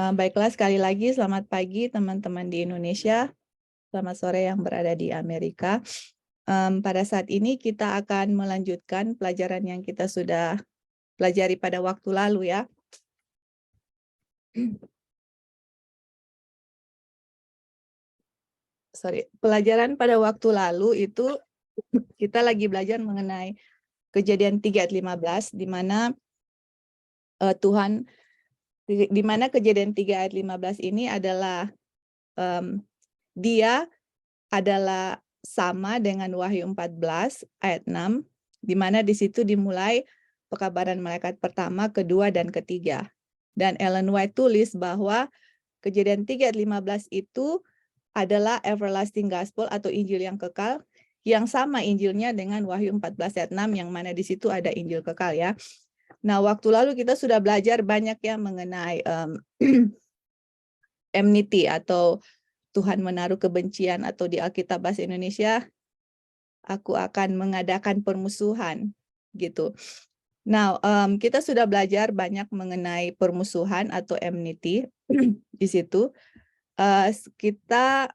Baiklah, sekali lagi selamat pagi teman-teman di Indonesia, selamat sore yang berada di Amerika. Pada saat ini kita akan melanjutkan pelajaran yang kita sudah pelajari pada waktu lalu ya. Pelajaran pada waktu lalu itu kita lagi belajar mengenai Kejadian 3 ayat 15 di mana Kejadian 3 ayat 15 ini adalah dia adalah sama dengan Wahyu 14 ayat 6, di mana di situ dimulai pekabaran malaikat pertama, kedua, dan ketiga. Dan Ellen White tulis bahwa Kejadian 3 ayat 15 itu adalah everlasting gospel atau Injil yang kekal, yang sama Injilnya dengan Wahyu 14 ayat 6, yang mana di situ ada Injil kekal ya. Nah, waktu lalu kita sudah belajar banyak ya mengenai enmity atau Tuhan menaruh kebencian, atau di Alkitab Bahasa Indonesia, aku akan mengadakan permusuhan, gitu. Nah, kita sudah belajar banyak mengenai permusuhan atau enmity di situ. Kita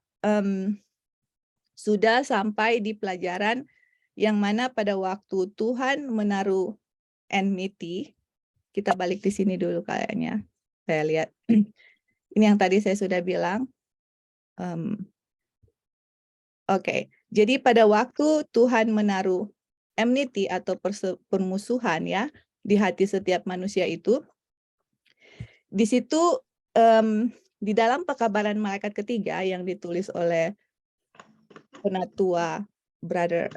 sudah sampai di pelajaran yang mana pada waktu Tuhan menaruh enmity, kita balik di sini dulu kayaknya. Saya lihat. Ini yang tadi saya sudah bilang. Oke, jadi pada waktu Tuhan menaruh enmity atau permusuhan ya di hati setiap manusia itu, di situ di dalam pekabaran malaikat ketiga yang ditulis oleh penatua Brother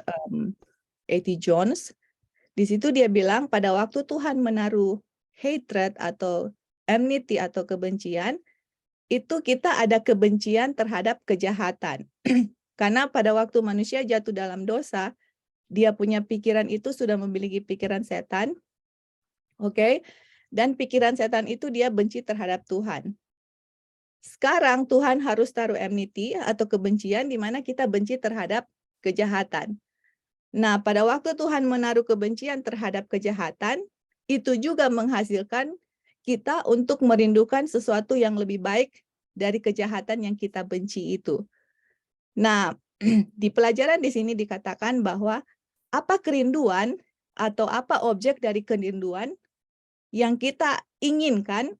A.T. Jones, di situ dia bilang pada waktu Tuhan menaruh hatred atau enmity atau kebencian, itu kita ada kebencian terhadap kejahatan. Karena pada waktu manusia jatuh dalam dosa, dia punya pikiran itu sudah memiliki pikiran setan. Oke. Dan pikiran setan itu dia benci terhadap Tuhan. Sekarang Tuhan harus taruh enmity atau kebencian di mana kita benci terhadap kejahatan. Nah, pada waktu Tuhan menaruh kebencian terhadap kejahatan, itu juga menghasilkan kita untuk merindukan sesuatu yang lebih baik dari kejahatan yang kita benci itu. Nah, di pelajaran di sini dikatakan bahwa apa kerinduan atau apa objek dari kerinduan yang kita inginkan,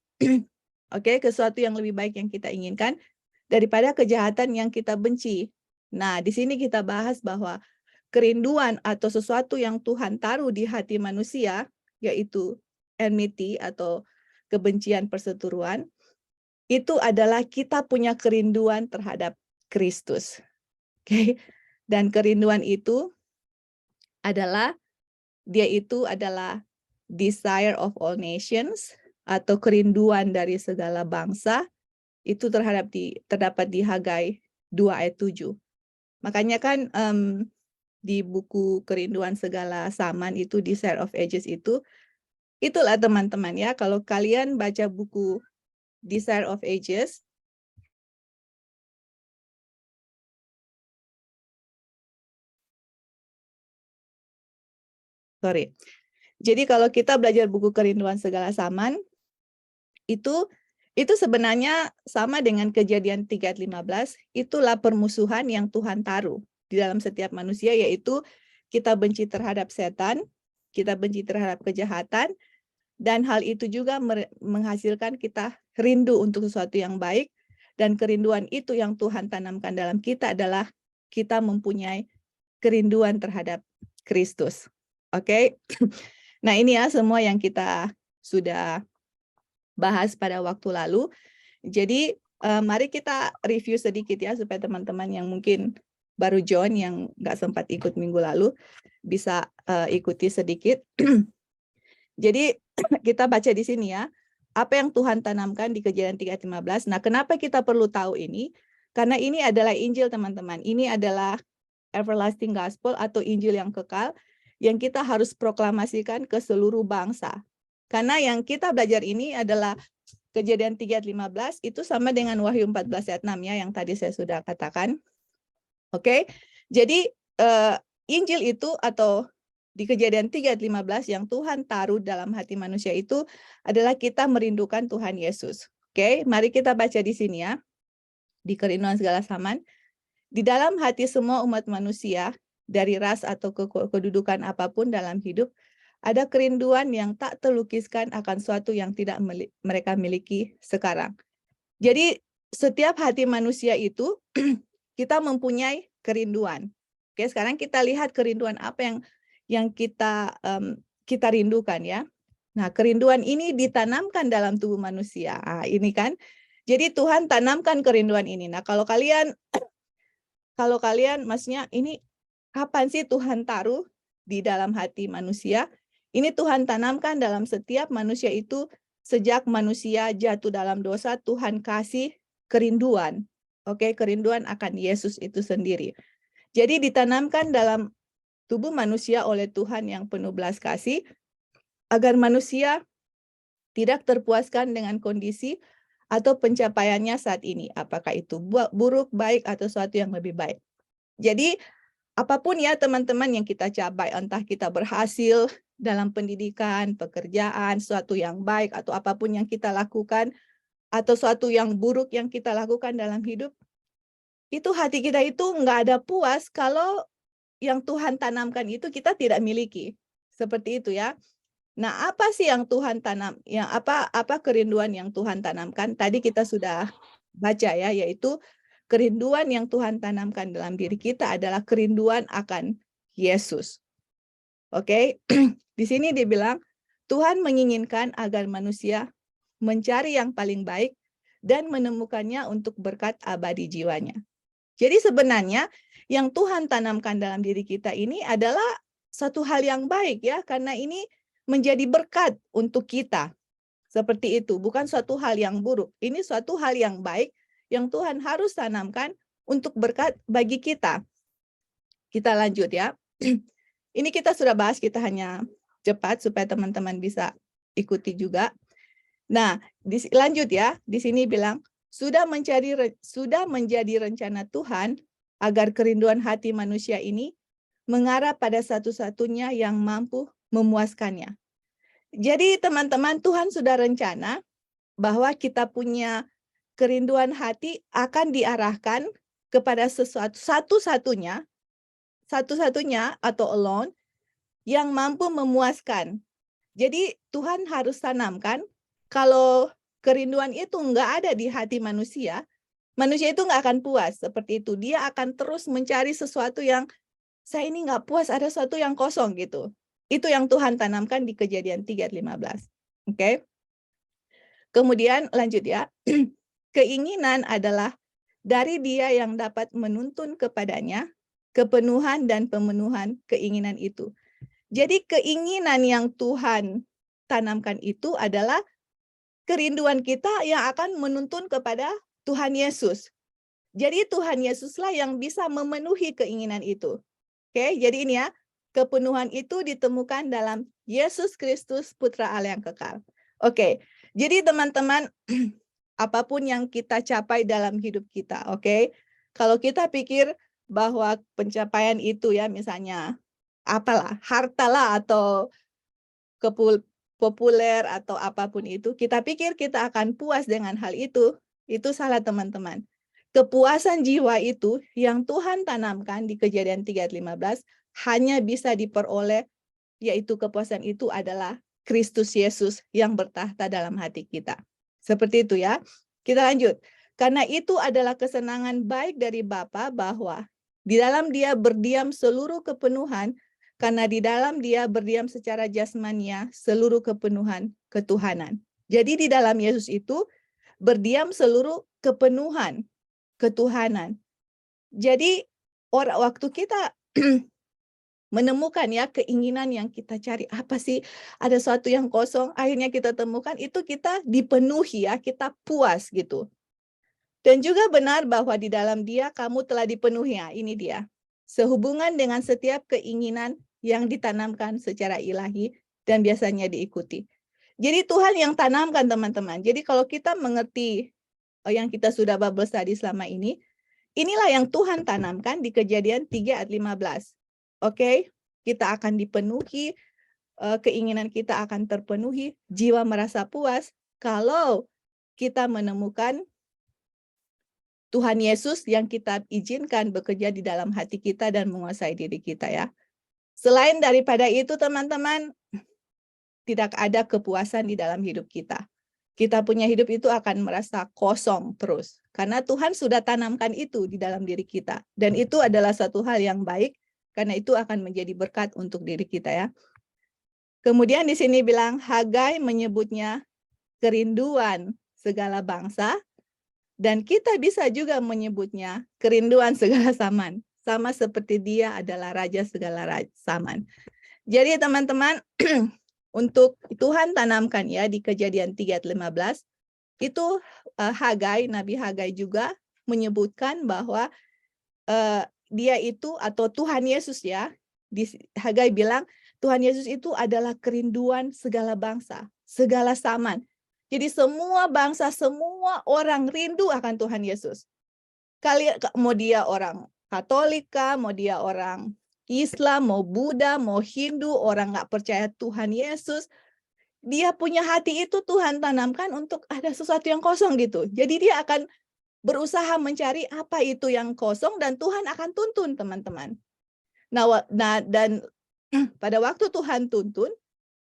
oke, sesuatu yang lebih baik yang kita inginkan daripada kejahatan yang kita benci. Nah, di sini kita bahas bahwa kerinduan atau sesuatu yang Tuhan taruh di hati manusia, yaitu enmity atau kebencian perseteruan, itu adalah kita punya kerinduan terhadap Kristus. Oke. Dan kerinduan itu adalah desire of all nations atau kerinduan dari segala bangsa, itu terdapat di Hagai 2 ayat 7. Makanya kan di buku Kerinduan Segala Zaman itu, Desire of Ages itu, itulah teman-teman ya, kalau kalian baca buku Desire of Ages, jadi kalau kita belajar buku Kerinduan Segala Zaman, itu sebenarnya sama dengan Kejadian 3 ayat 15, itulah permusuhan yang Tuhan taruh di dalam setiap manusia, yaitu kita benci terhadap setan, kita benci terhadap kejahatan, dan hal itu juga menghasilkan kita rindu untuk sesuatu yang baik, dan kerinduan itu yang Tuhan tanamkan dalam kita adalah kita mempunyai kerinduan terhadap Kristus. Oke? Nah, ini ya semua yang kita sudah bahas pada waktu lalu. Jadi mari kita review sedikit ya supaya teman-teman yang mungkin baru join yang nggak sempat ikut minggu lalu bisa ikuti sedikit. Jadi kita baca di sini ya, apa yang Tuhan tanamkan di Kejadian 3 ayat 15. Nah, kenapa kita perlu tahu ini? Karena ini adalah Injil teman-teman. Ini adalah everlasting gospel atau Injil yang kekal yang kita harus proklamasikan ke seluruh bangsa. Karena yang kita belajar ini adalah Kejadian 3 ayat 15 itu sama dengan Wahyu 14 ayat 6 ya yang tadi saya sudah katakan. Oke. Jadi Injil itu atau di Kejadian 3 ayat 15 yang Tuhan taruh dalam hati manusia itu adalah kita merindukan Tuhan Yesus. Oke, mari kita baca di sini ya. Di kerinduan segala zaman. Di dalam hati semua umat manusia, dari ras atau kedudukan apapun dalam hidup, ada kerinduan yang tak terlukiskan akan suatu yang tidak mereka miliki sekarang. Jadi setiap hati manusia itu kita mempunyai kerinduan. Oke, sekarang kita lihat kerinduan apa yang kita rindukan ya. Nah, kerinduan ini ditanamkan dalam tubuh manusia. Ini kan. Jadi Tuhan tanamkan kerinduan ini. Nah, kalau kalian maksudnya ini kapan sih Tuhan taruh di dalam hati manusia? Ini Tuhan tanamkan dalam setiap manusia itu sejak manusia jatuh dalam dosa, Tuhan kasih kerinduan. Oke, kerinduan akan Yesus itu sendiri. Jadi ditanamkan dalam tubuh manusia oleh Tuhan yang penuh belas kasih agar manusia tidak terpuaskan dengan kondisi atau pencapaiannya saat ini, apakah itu buruk, baik, atau sesuatu yang lebih baik. Jadi, apapun ya teman-teman yang kita capai, entah kita berhasil dalam pendidikan, pekerjaan, sesuatu yang baik, atau apapun yang kita lakukan, atau sesuatu yang buruk yang kita lakukan dalam hidup, itu hati kita itu nggak ada puas kalau yang Tuhan tanamkan itu kita tidak miliki. Seperti itu ya. Nah, apa sih yang Tuhan tanam? Yang apa kerinduan yang Tuhan tanamkan? Tadi kita sudah baca ya, yaitu kerinduan yang Tuhan tanamkan dalam diri kita adalah kerinduan akan Yesus. Oke. Di sini dibilang Tuhan menginginkan agar manusia mencari yang paling baik dan menemukannya untuk berkat abadi jiwanya. Jadi sebenarnya yang Tuhan tanamkan dalam diri kita ini adalah satu hal yang baik ya, karena ini menjadi berkat untuk kita. Seperti itu, bukan suatu hal yang buruk. Ini suatu hal yang baik yang Tuhan harus tanamkan untuk berkat bagi kita. Kita lanjut ya. Ini kita sudah bahas, kita hanya cepat supaya teman-teman bisa ikuti juga. Nah, lanjut ya. Di sini bilang, sudah menjadi rencana Tuhan agar kerinduan hati manusia ini mengarah pada satu-satunya yang mampu memuaskannya. Jadi teman-teman, Tuhan sudah rencana bahwa kita punya kerinduan hati akan diarahkan kepada sesuatu satu-satunya atau alone yang mampu memuaskan. Jadi Tuhan harus tanamkan kalau kerinduan itu enggak ada di hati manusia, manusia itu enggak akan puas. Seperti itu, dia akan terus mencari sesuatu yang saya ini enggak puas, ada sesuatu yang kosong gitu. Itu yang Tuhan tanamkan di Kejadian 3 ayat 15. Oke. Kemudian lanjut ya. Keinginan adalah dari Dia yang dapat menuntun kepadanya kepenuhan dan pemenuhan keinginan itu. Jadi keinginan yang Tuhan tanamkan itu adalah kerinduan kita yang akan menuntun kepada Tuhan Yesus. Jadi Tuhan Yesuslah yang bisa memenuhi keinginan itu. Oke, jadi ini ya, kepenuhan itu ditemukan dalam Yesus Kristus Putra Allah yang kekal. Oke, jadi teman-teman, apapun yang kita capai dalam hidup kita, oke? Kalau kita pikir bahwa pencapaian itu ya, misalnya apalah, hartalah atau populer atau apapun itu, kita pikir kita akan puas dengan hal itu salah teman-teman. Kepuasan jiwa itu yang Tuhan tanamkan di Kejadian 3 ayat 15 hanya bisa diperoleh, yaitu kepuasan itu adalah Kristus Yesus yang bertahta dalam hati kita. Seperti itu ya. Kita lanjut. Karena itu adalah kesenangan baik dari Bapa bahwa di dalam Dia berdiam seluruh kepenuhan, karena di dalam Dia berdiam secara jasmania seluruh kepenuhan ketuhanan. Jadi di dalam Yesus itu berdiam seluruh kepenuhan ketuhanan. Jadi waktu kita menemukan ya keinginan yang kita cari, apa sih, ada sesuatu yang kosong, akhirnya kita temukan, itu kita dipenuhi ya, kita puas gitu. Dan juga benar bahwa di dalam Dia kamu telah dipenuhi, ya, ini dia. Sehubungan dengan setiap keinginan yang ditanamkan secara ilahi dan biasanya diikuti. Jadi Tuhan yang tanamkan teman-teman. Jadi kalau kita mengerti yang kita sudah bubbles tadi selama ini, inilah yang Tuhan tanamkan di Kejadian 3 ayat 15. Oke, kita akan dipenuhi, keinginan kita akan terpenuhi, jiwa merasa puas kalau kita menemukan Tuhan Yesus yang kita izinkan bekerja di dalam hati kita dan menguasai diri kita ya. Selain daripada itu teman-teman, tidak ada kepuasan di dalam hidup kita. Kita punya hidup itu akan merasa kosong terus. Karena Tuhan sudah tanamkan itu di dalam diri kita. Dan itu adalah satu hal yang baik, karena itu akan menjadi berkat untuk diri kita ya. Kemudian di sini bilang, Hagai menyebutnya kerinduan segala bangsa, dan kita bisa juga menyebutnya kerinduan segala zaman. Sama seperti dia adalah raja segala zaman. Jadi teman-teman, untuk Tuhan tanamkan ya di Kejadian 3:15, itu Hagai, Nabi Hagai juga menyebutkan bahwa dia itu, atau Tuhan Yesus ya, Hagai bilang, Tuhan Yesus itu adalah kerinduan segala bangsa, segala zaman. Jadi semua bangsa, semua orang rindu akan Tuhan Yesus. Mau dia orang Katolik, mau dia orang Islam, mau Buddha, mau Hindu, orang nggak percaya Tuhan Yesus, dia punya hati itu Tuhan tanamkan untuk ada sesuatu yang kosong gitu. Jadi dia akan berusaha mencari apa itu yang kosong dan Tuhan akan tuntun teman-teman. Nah, dan pada waktu Tuhan tuntun,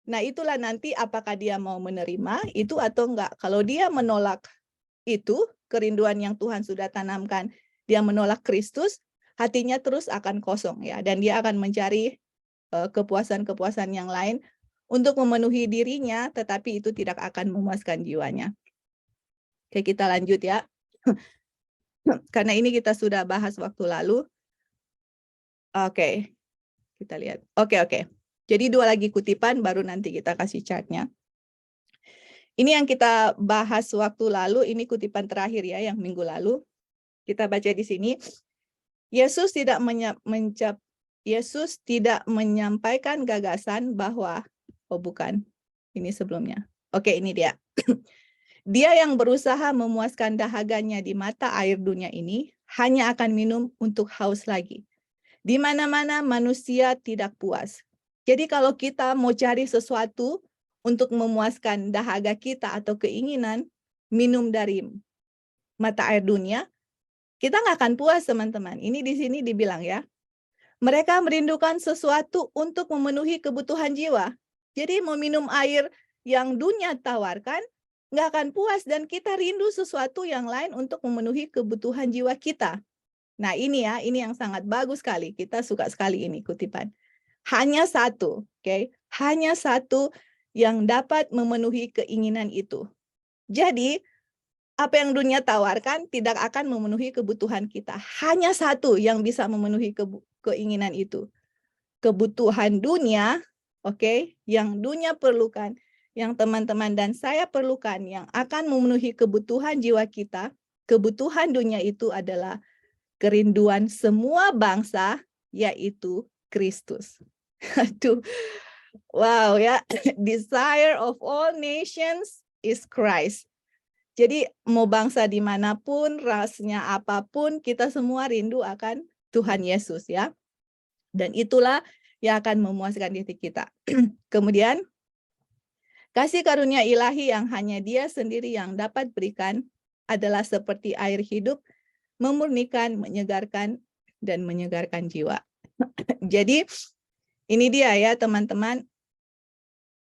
nah itulah nanti apakah dia mau menerima itu atau enggak. Kalau dia menolak itu, kerinduan yang Tuhan sudah tanamkan, dia menolak Kristus, hatinya terus akan kosong ya. Dan dia akan mencari kepuasan-kepuasan yang lain untuk memenuhi dirinya, tetapi itu tidak akan memuaskan jiwanya. Oke, kita lanjut ya. Karena ini kita sudah bahas waktu lalu. Oke, kita lihat. Oke. Jadi 2 lagi kutipan, baru nanti kita kasih chartnya. Ini yang kita bahas waktu lalu, ini kutipan terakhir ya, yang minggu lalu. Kita baca di sini. Yesus tidak menyampaikan gagasan bahwa, oh bukan, ini sebelumnya. Oke, ini dia. Dia yang berusaha memuaskan dahaganya di mata air dunia ini, hanya akan minum untuk haus lagi. Di mana-mana manusia tidak puas. Jadi kalau kita mau cari sesuatu untuk memuaskan dahaga kita atau keinginan, minum dari mata air dunia, kita nggak akan puas teman-teman. Ini di sini dibilang ya. Mereka merindukan sesuatu untuk memenuhi kebutuhan jiwa. Jadi mau minum air yang dunia tawarkan, nggak akan puas dan kita rindu sesuatu yang lain untuk memenuhi kebutuhan jiwa kita. Nah ini ya, ini yang sangat bagus sekali. Kita suka sekali ini kutipan. Hanya satu, oke? Hanya satu yang dapat memenuhi keinginan itu. Jadi, apa yang dunia tawarkan tidak akan memenuhi kebutuhan kita. Hanya satu yang bisa memenuhi keinginan itu. Kebutuhan dunia, oke, yang dunia perlukan, yang teman-teman dan saya perlukan, yang akan memenuhi kebutuhan jiwa kita, kebutuhan dunia itu adalah kerinduan semua bangsa, yaitu Kristus. Aduh, wow ya, desire of all nations is Christ. Jadi mau bangsa dimanapun, rasnya apapun, kita semua rindu akan Tuhan Yesus ya. Dan itulah yang akan memuaskan diri kita. Kemudian, kasih karunia ilahi yang hanya Dia sendiri yang dapat berikan adalah seperti air hidup, memurnikan, menyegarkan, dan menyegarkan jiwa. Jadi ini dia ya teman-teman,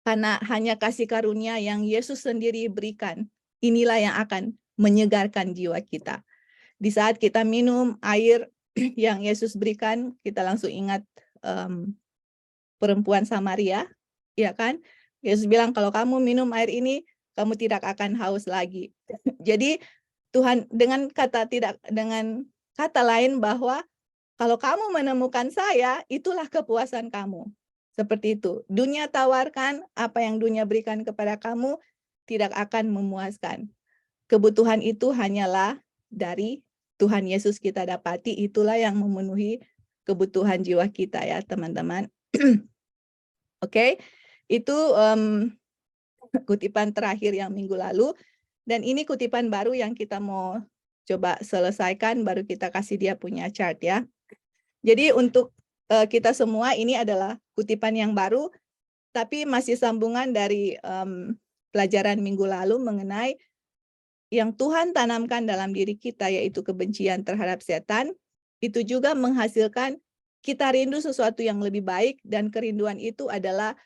karena hanya kasih karunia yang Yesus sendiri berikan, inilah yang akan menyegarkan jiwa kita. Di saat kita minum air yang Yesus berikan, kita langsung ingat perempuan Samaria, ya kan? Yesus bilang kalau kamu minum air ini, kamu tidak akan haus lagi. Jadi Tuhan dengan kata lain bahwa kalau kamu menemukan saya, itulah kepuasan kamu. Seperti itu. Dunia tawarkan, apa yang dunia berikan kepada kamu tidak akan memuaskan. Kebutuhan itu hanyalah dari Tuhan Yesus kita dapati, itulah yang memenuhi kebutuhan jiwa kita ya teman-teman. Oke, itu kutipan terakhir yang minggu lalu. Dan ini kutipan baru yang kita mau coba selesaikan, baru kita kasih dia punya chart ya. Jadi untuk kita semua ini adalah kutipan yang baru, tapi masih sambungan dari pelajaran minggu lalu mengenai yang Tuhan tanamkan dalam diri kita, yaitu kebencian terhadap setan, itu juga menghasilkan kita rindu sesuatu yang lebih baik, dan kerinduan itu adalah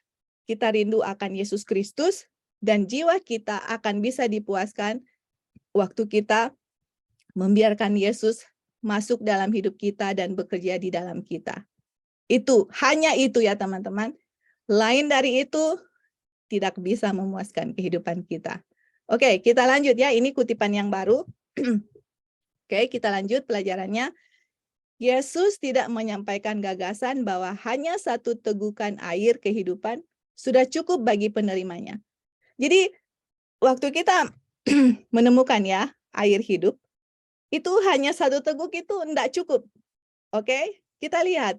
kita rindu akan Yesus Kristus, dan jiwa kita akan bisa dipuaskan waktu kita membiarkan Yesus masuk dalam hidup kita dan bekerja di dalam kita. Hanya itu ya teman-teman. Lain dari itu tidak bisa memuaskan kehidupan kita. Oke, kita lanjut ya. Ini kutipan yang baru. Oke, kita lanjut pelajarannya. Yesus tidak menyampaikan gagasan bahwa hanya satu tegukan air kehidupan sudah cukup bagi penerimanya. Jadi, waktu kita menemukan ya air hidup, itu hanya satu teguk itu enggak cukup. Oke, kita lihat.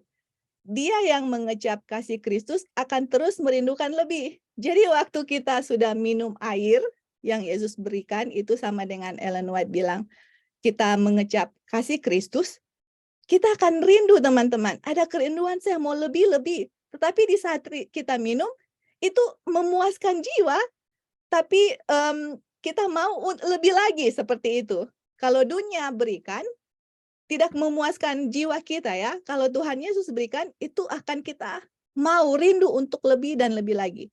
Dia yang mengecap kasih Kristus akan terus merindukan lebih. Jadi waktu kita sudah minum air yang Yesus berikan, itu sama dengan Ellen White bilang, kita mengecap kasih Kristus, kita akan rindu teman-teman. Ada kerinduan, saya mau lebih-lebih. Tetapi di saat kita minum, itu memuaskan jiwa, tapi kita mau lebih lagi seperti itu. Kalau dunia berikan, tidak memuaskan jiwa kita ya. Kalau Tuhan Yesus berikan, itu akan kita mau rindu untuk lebih dan lebih lagi.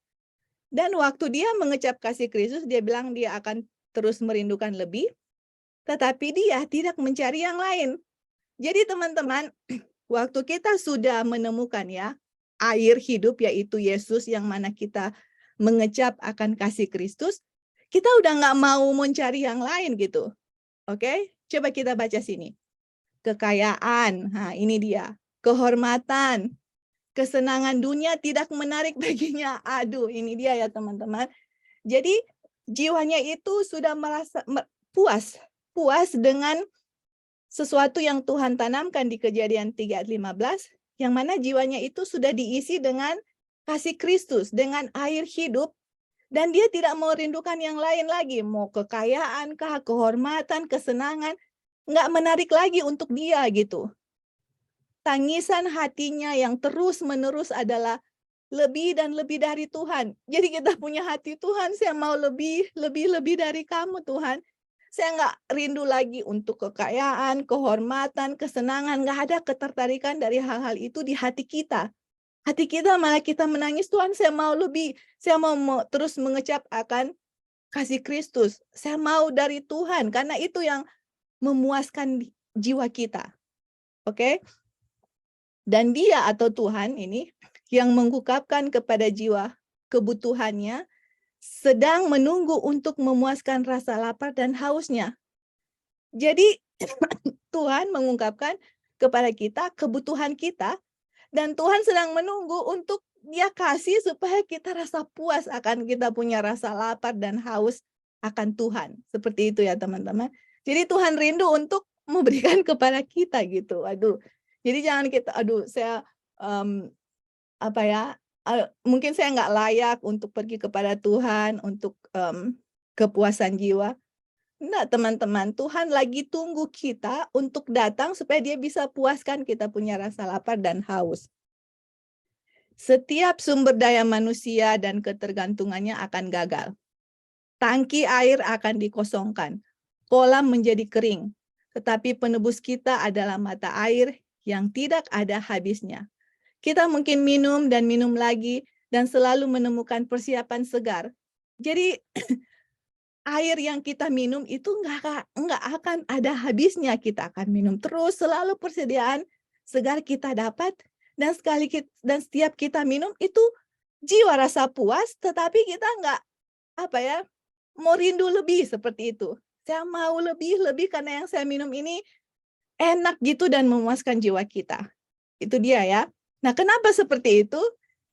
Dan waktu dia mengecap kasih Kristus, dia bilang dia akan terus merindukan lebih, tetapi dia tidak mencari yang lain. Jadi teman-teman, waktu kita sudah menemukan ya air hidup, yaitu Yesus, yang mana kita mengecap akan kasih Kristus, kita udah nggak mau mencari yang lain gitu. Oke, coba kita baca sini. Kekayaan, nah ini dia, kehormatan, kesenangan dunia tidak menarik baginya. Aduh, ini dia ya teman-teman. Jadi jiwanya itu sudah merasa puas dengan sesuatu yang Tuhan tanamkan di Kejadian 3 ayat 15, yang mana jiwanya itu sudah diisi dengan kasih Kristus, dengan air hidup, dan dia tidak mau rindukan yang lain lagi, mau kekayaan kah, kehormatan, kesenangan, nggak menarik lagi untuk dia gitu. Tangisan hatinya yang terus-menerus adalah lebih dan lebih dari Tuhan. Jadi kita punya hati, Tuhan, saya mau lebih dari kamu, Tuhan. Saya nggak rindu lagi untuk kekayaan, kehormatan, kesenangan. Nggak ada ketertarikan dari hal-hal itu di hati kita. Hati kita malah kita menangis, Tuhan, saya mau lebih. Saya mau terus mengecap akan kasih Kristus. Saya mau dari Tuhan, karena itu yang memuaskan jiwa kita. Oke? Dan dia atau Tuhan ini yang mengungkapkan kepada jiwa kebutuhannya, sedang menunggu untuk memuaskan rasa lapar dan hausnya. Jadi Tuhan mengungkapkan kepada kita kebutuhan kita, dan Tuhan sedang menunggu untuk dia kasih supaya kita rasa puas akan kita punya rasa lapar dan haus akan Tuhan. Seperti itu ya teman-teman. Jadi Tuhan rindu untuk memberikan kepada kita gitu. Aduh. Jadi jangan kita, saya mungkin saya nggak layak untuk pergi kepada Tuhan untuk kepuasan jiwa. Enggak teman-teman, Tuhan lagi tunggu kita untuk datang supaya dia bisa puaskan kita punya rasa lapar dan haus. Setiap sumber daya manusia dan ketergantungannya akan gagal. Tangki air akan dikosongkan, kolam menjadi kering, tetapi penebus kita adalah mata air yang tidak ada habisnya. Kita mungkin minum dan minum lagi dan selalu menemukan persiapan segar. Jadi air yang kita minum itu nggak akan ada habisnya. Kita akan minum terus, selalu persediaan segar kita dapat, dan setiap kita minum itu jiwa rasa puas, tetapi kita nggak mau rindu lebih seperti itu. Saya mau lebih karena yang saya minum ini enak gitu dan memuaskan jiwa kita. Itu dia ya. Nah, kenapa seperti itu?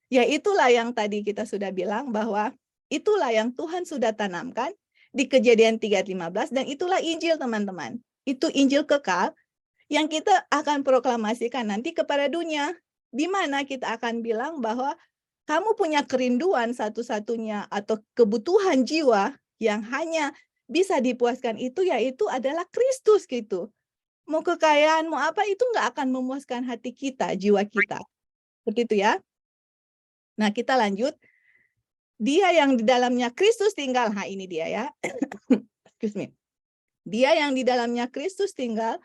Ya itulah yang tadi kita sudah bilang, bahwa itulah yang Tuhan sudah tanamkan di Kejadian 3 ayat 15, dan itulah Injil teman-teman. Itu Injil kekal yang kita akan proklamasikan nanti kepada dunia, di mana kita akan bilang bahwa kamu punya kerinduan satu-satunya atau kebutuhan jiwa yang hanya bisa dipuaskan itu, yaitu adalah Kristus gitu. Mau kekayaan, mau apa, itu nggak akan memuaskan hati kita, jiwa kita. Begitu ya. Nah, kita lanjut. Dia yang di dalamnya Kristus tinggal. Nah, ini dia ya. Excuse me. Dia yang di dalamnya Kristus tinggal,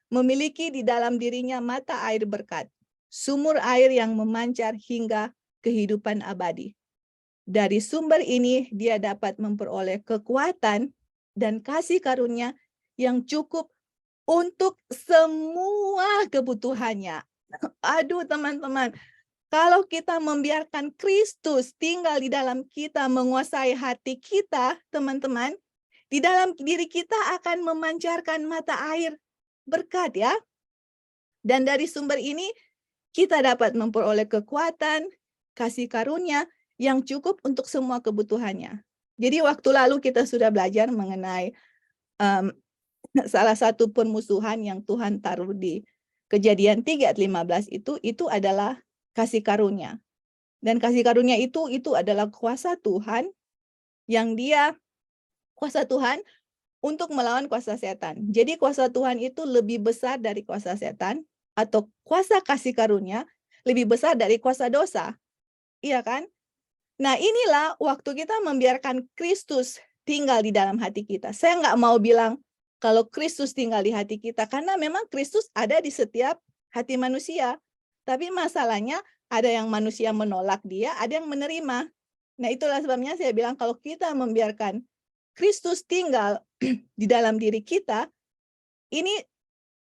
memiliki di dalam dirinya mata air berkat, sumur air yang memancar hingga kehidupan abadi. Dari sumber ini dia dapat memperoleh kekuatan dan kasih karunia yang cukup untuk semua kebutuhannya. Aduh teman-teman, kalau kita membiarkan Kristus tinggal di dalam kita, menguasai hati kita, teman-teman, di dalam diri kita akan memancarkan mata air berkat ya. Dan dari sumber ini kita dapat memperoleh kekuatan, kasih karunia yang cukup untuk semua kebutuhannya. Jadi waktu lalu kita sudah belajar mengenai salah satu permusuhan yang Tuhan taruh di Kejadian 3:15 itu adalah kasih karunia. Dan kasih karunia itu adalah kuasa Tuhan yang kuasa Tuhan untuk melawan kuasa setan. Jadi kuasa Tuhan itu lebih besar dari kuasa setan, atau kuasa kasih karunia lebih besar dari kuasa dosa. Iya kan? Nah inilah waktu kita membiarkan Kristus tinggal di dalam hati kita. Saya nggak mau bilang kalau Kristus tinggal di hati kita, karena memang Kristus ada di setiap hati manusia. Tapi masalahnya ada yang manusia menolak dia, ada yang menerima. Nah itulah sebabnya saya bilang kalau kita membiarkan Kristus tinggal di dalam diri kita, ini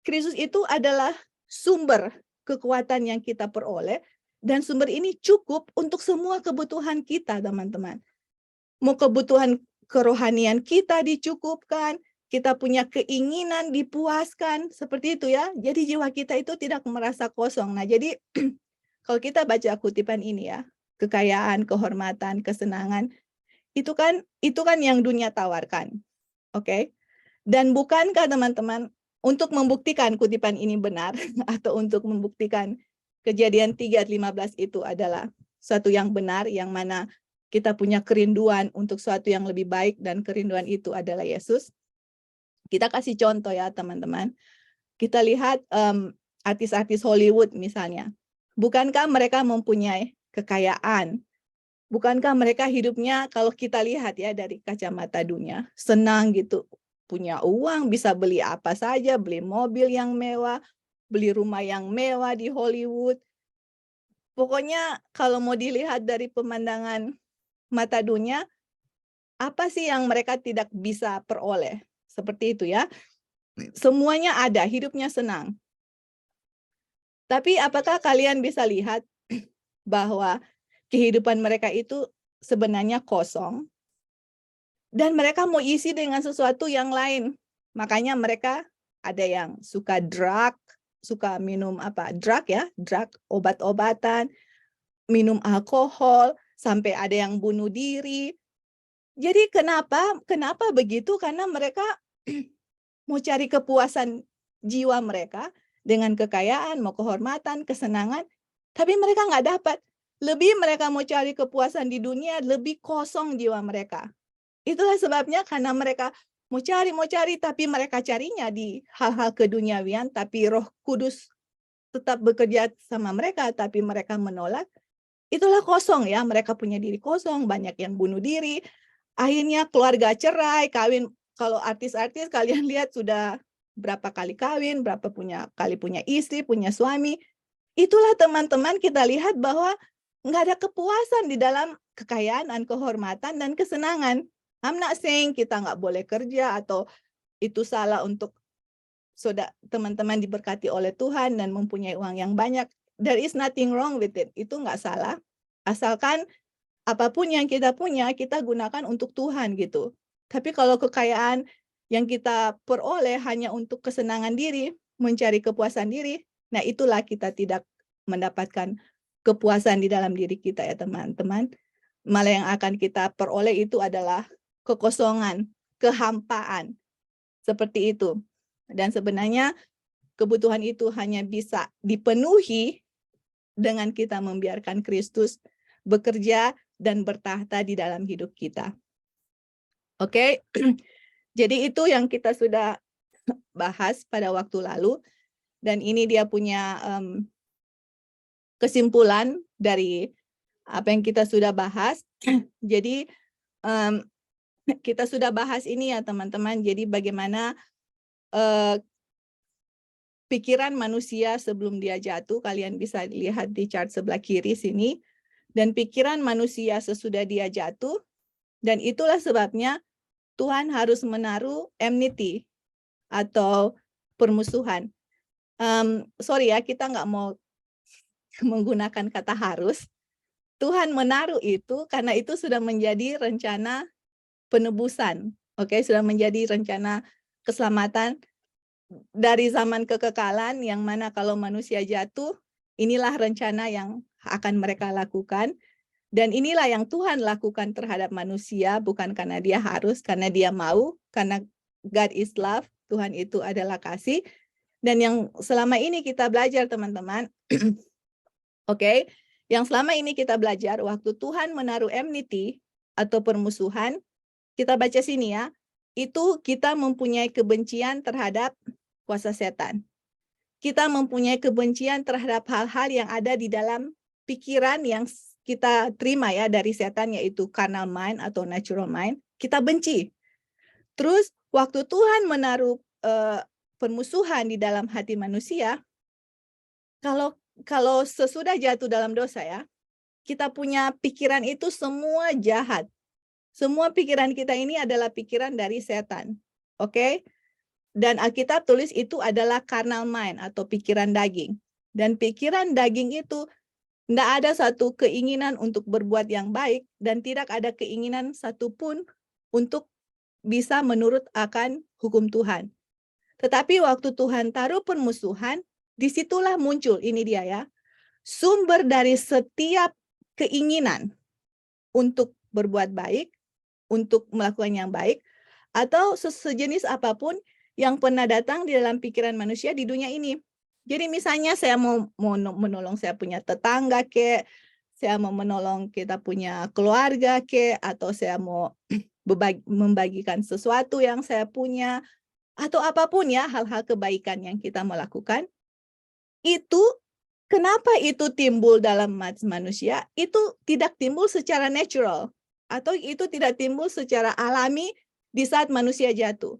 Kristus itu adalah sumber kekuatan yang kita peroleh, dan sumber ini cukup untuk semua kebutuhan kita, teman-teman. Mau kebutuhan kerohanian kita dicukupkan, kita punya keinginan dipuaskan, seperti itu ya. Jadi jiwa kita itu tidak merasa kosong. Nah, jadi kalau kita baca kutipan ini ya, kekayaan, kehormatan, kesenangan, itu kan yang dunia tawarkan. Oke? Dan bukankah teman-teman untuk membuktikan kutipan ini benar atau untuk membuktikan Kejadian 3:15 itu adalah suatu yang benar, yang mana kita punya kerinduan untuk suatu yang lebih baik, dan kerinduan itu adalah Yesus. Kita kasih contoh ya teman-teman. Kita lihat artis-artis Hollywood misalnya. Bukankah mereka mempunyai kekayaan? Bukankah mereka hidupnya, kalau kita lihat ya dari kacamata dunia, senang gitu, punya uang, bisa beli apa saja, beli mobil yang mewah, beli rumah yang mewah di Hollywood. Pokoknya kalau mau dilihat dari pemandangan mata dunia, apa sih yang mereka tidak bisa peroleh? Seperti itu ya. Semuanya ada, hidupnya senang. Tapi apakah kalian bisa lihat bahwa kehidupan mereka itu sebenarnya kosong? Dan mereka mau isi dengan sesuatu yang lain. Makanya mereka ada yang suka suka minum drug, obat-obatan, minum alkohol, sampai ada yang bunuh diri. Jadi kenapa begitu? Karena mereka mau cari kepuasan jiwa mereka dengan kekayaan, mau kehormatan, kesenangan, tapi mereka nggak dapat. Lebih mereka mau cari kepuasan di dunia, lebih kosong jiwa mereka. Itulah sebabnya karena mereka mau cari, tapi mereka carinya di hal-hal keduniawian, tapi Roh Kudus tetap bekerja sama mereka, tapi mereka menolak. Itulah kosong ya, mereka punya diri kosong, banyak yang bunuh diri, akhirnya keluarga cerai, kawin. Kalau artis-artis kalian lihat sudah berapa kali kawin, berapa kali punya istri, punya suami. Itulah teman-teman, kita lihat bahwa nggak ada kepuasan di dalam kekayaan, kehormatan, dan kesenangan. I'm not saying kita nggak boleh kerja atau itu salah untuk teman-teman diberkati oleh Tuhan dan mempunyai uang yang banyak. There is nothing wrong with it. Itu nggak salah. Asalkan apapun yang kita punya, kita gunakan untuk Tuhan gitu. Tapi kalau kekayaan yang kita peroleh hanya untuk kesenangan diri, mencari kepuasan diri, nah itulah kita tidak mendapatkan kepuasan di dalam diri kita ya teman-teman. Malah yang akan kita peroleh itu adalah kekosongan, kehampaan. Seperti itu. Dan sebenarnya kebutuhan itu hanya bisa dipenuhi dengan kita membiarkan Kristus bekerja dan bertahta di dalam hidup kita. Oke, jadi itu yang kita sudah bahas pada waktu lalu. Dan ini dia punya kesimpulan dari apa yang kita sudah bahas. Jadi kita sudah bahas ini ya teman-teman. Jadi bagaimana eh, pikiran manusia sebelum dia jatuh, kalian bisa lihat di chart sebelah kiri sini, dan pikiran manusia sesudah dia jatuh, dan itulah sebabnya Tuhan harus menaruh enmity atau permusuhan. Sorry ya, kita nggak mau menggunakan kata harus. Tuhan menaruh itu karena itu sudah menjadi rencana penebusan. Oke, sudah menjadi rencana keselamatan dari zaman kekekalan, yang mana kalau manusia jatuh, inilah rencana yang akan mereka lakukan. Dan inilah yang Tuhan lakukan terhadap manusia, bukan karena dia harus, karena dia mau, karena God is love, Tuhan itu adalah kasih. Dan yang selama ini kita belajar teman-teman, oke, yang selama ini kita belajar, waktu Tuhan menaruh enmity atau permusuhan, kita baca sini ya, itu kita mempunyai kebencian terhadap kuasa setan. Kita mempunyai kebencian terhadap hal-hal yang ada di dalam pikiran yang kita terima ya dari setan, yaitu carnal mind atau natural mind. Kita benci. Terus waktu Tuhan menaruh permusuhan di dalam hati manusia, kalau sesudah jatuh dalam dosa ya, kita punya pikiran itu semua jahat. Semua pikiran kita ini adalah pikiran dari setan. Oke? Dan Alkitab tulis itu adalah carnal mind atau pikiran daging. Dan pikiran daging itu tidak ada satu keinginan untuk berbuat yang baik dan tidak ada keinginan satupun untuk bisa menurut akan hukum Tuhan. Tetapi waktu Tuhan taruh permusuhan, disitulah muncul, ini dia ya, sumber dari setiap keinginan untuk berbuat baik, untuk melakukan yang baik, atau sejenis apapun yang pernah datang di dalam pikiran manusia di dunia ini. Jadi misalnya saya mau menolong saya punya tetangga kek, saya mau menolong kita punya keluarga kek, atau saya mau membagikan sesuatu yang saya punya, atau apapun ya hal-hal kebaikan yang kita melakukan, itu kenapa itu timbul dalam manusia? Itu tidak timbul secara natural, atau itu tidak timbul secara alami di saat manusia jatuh.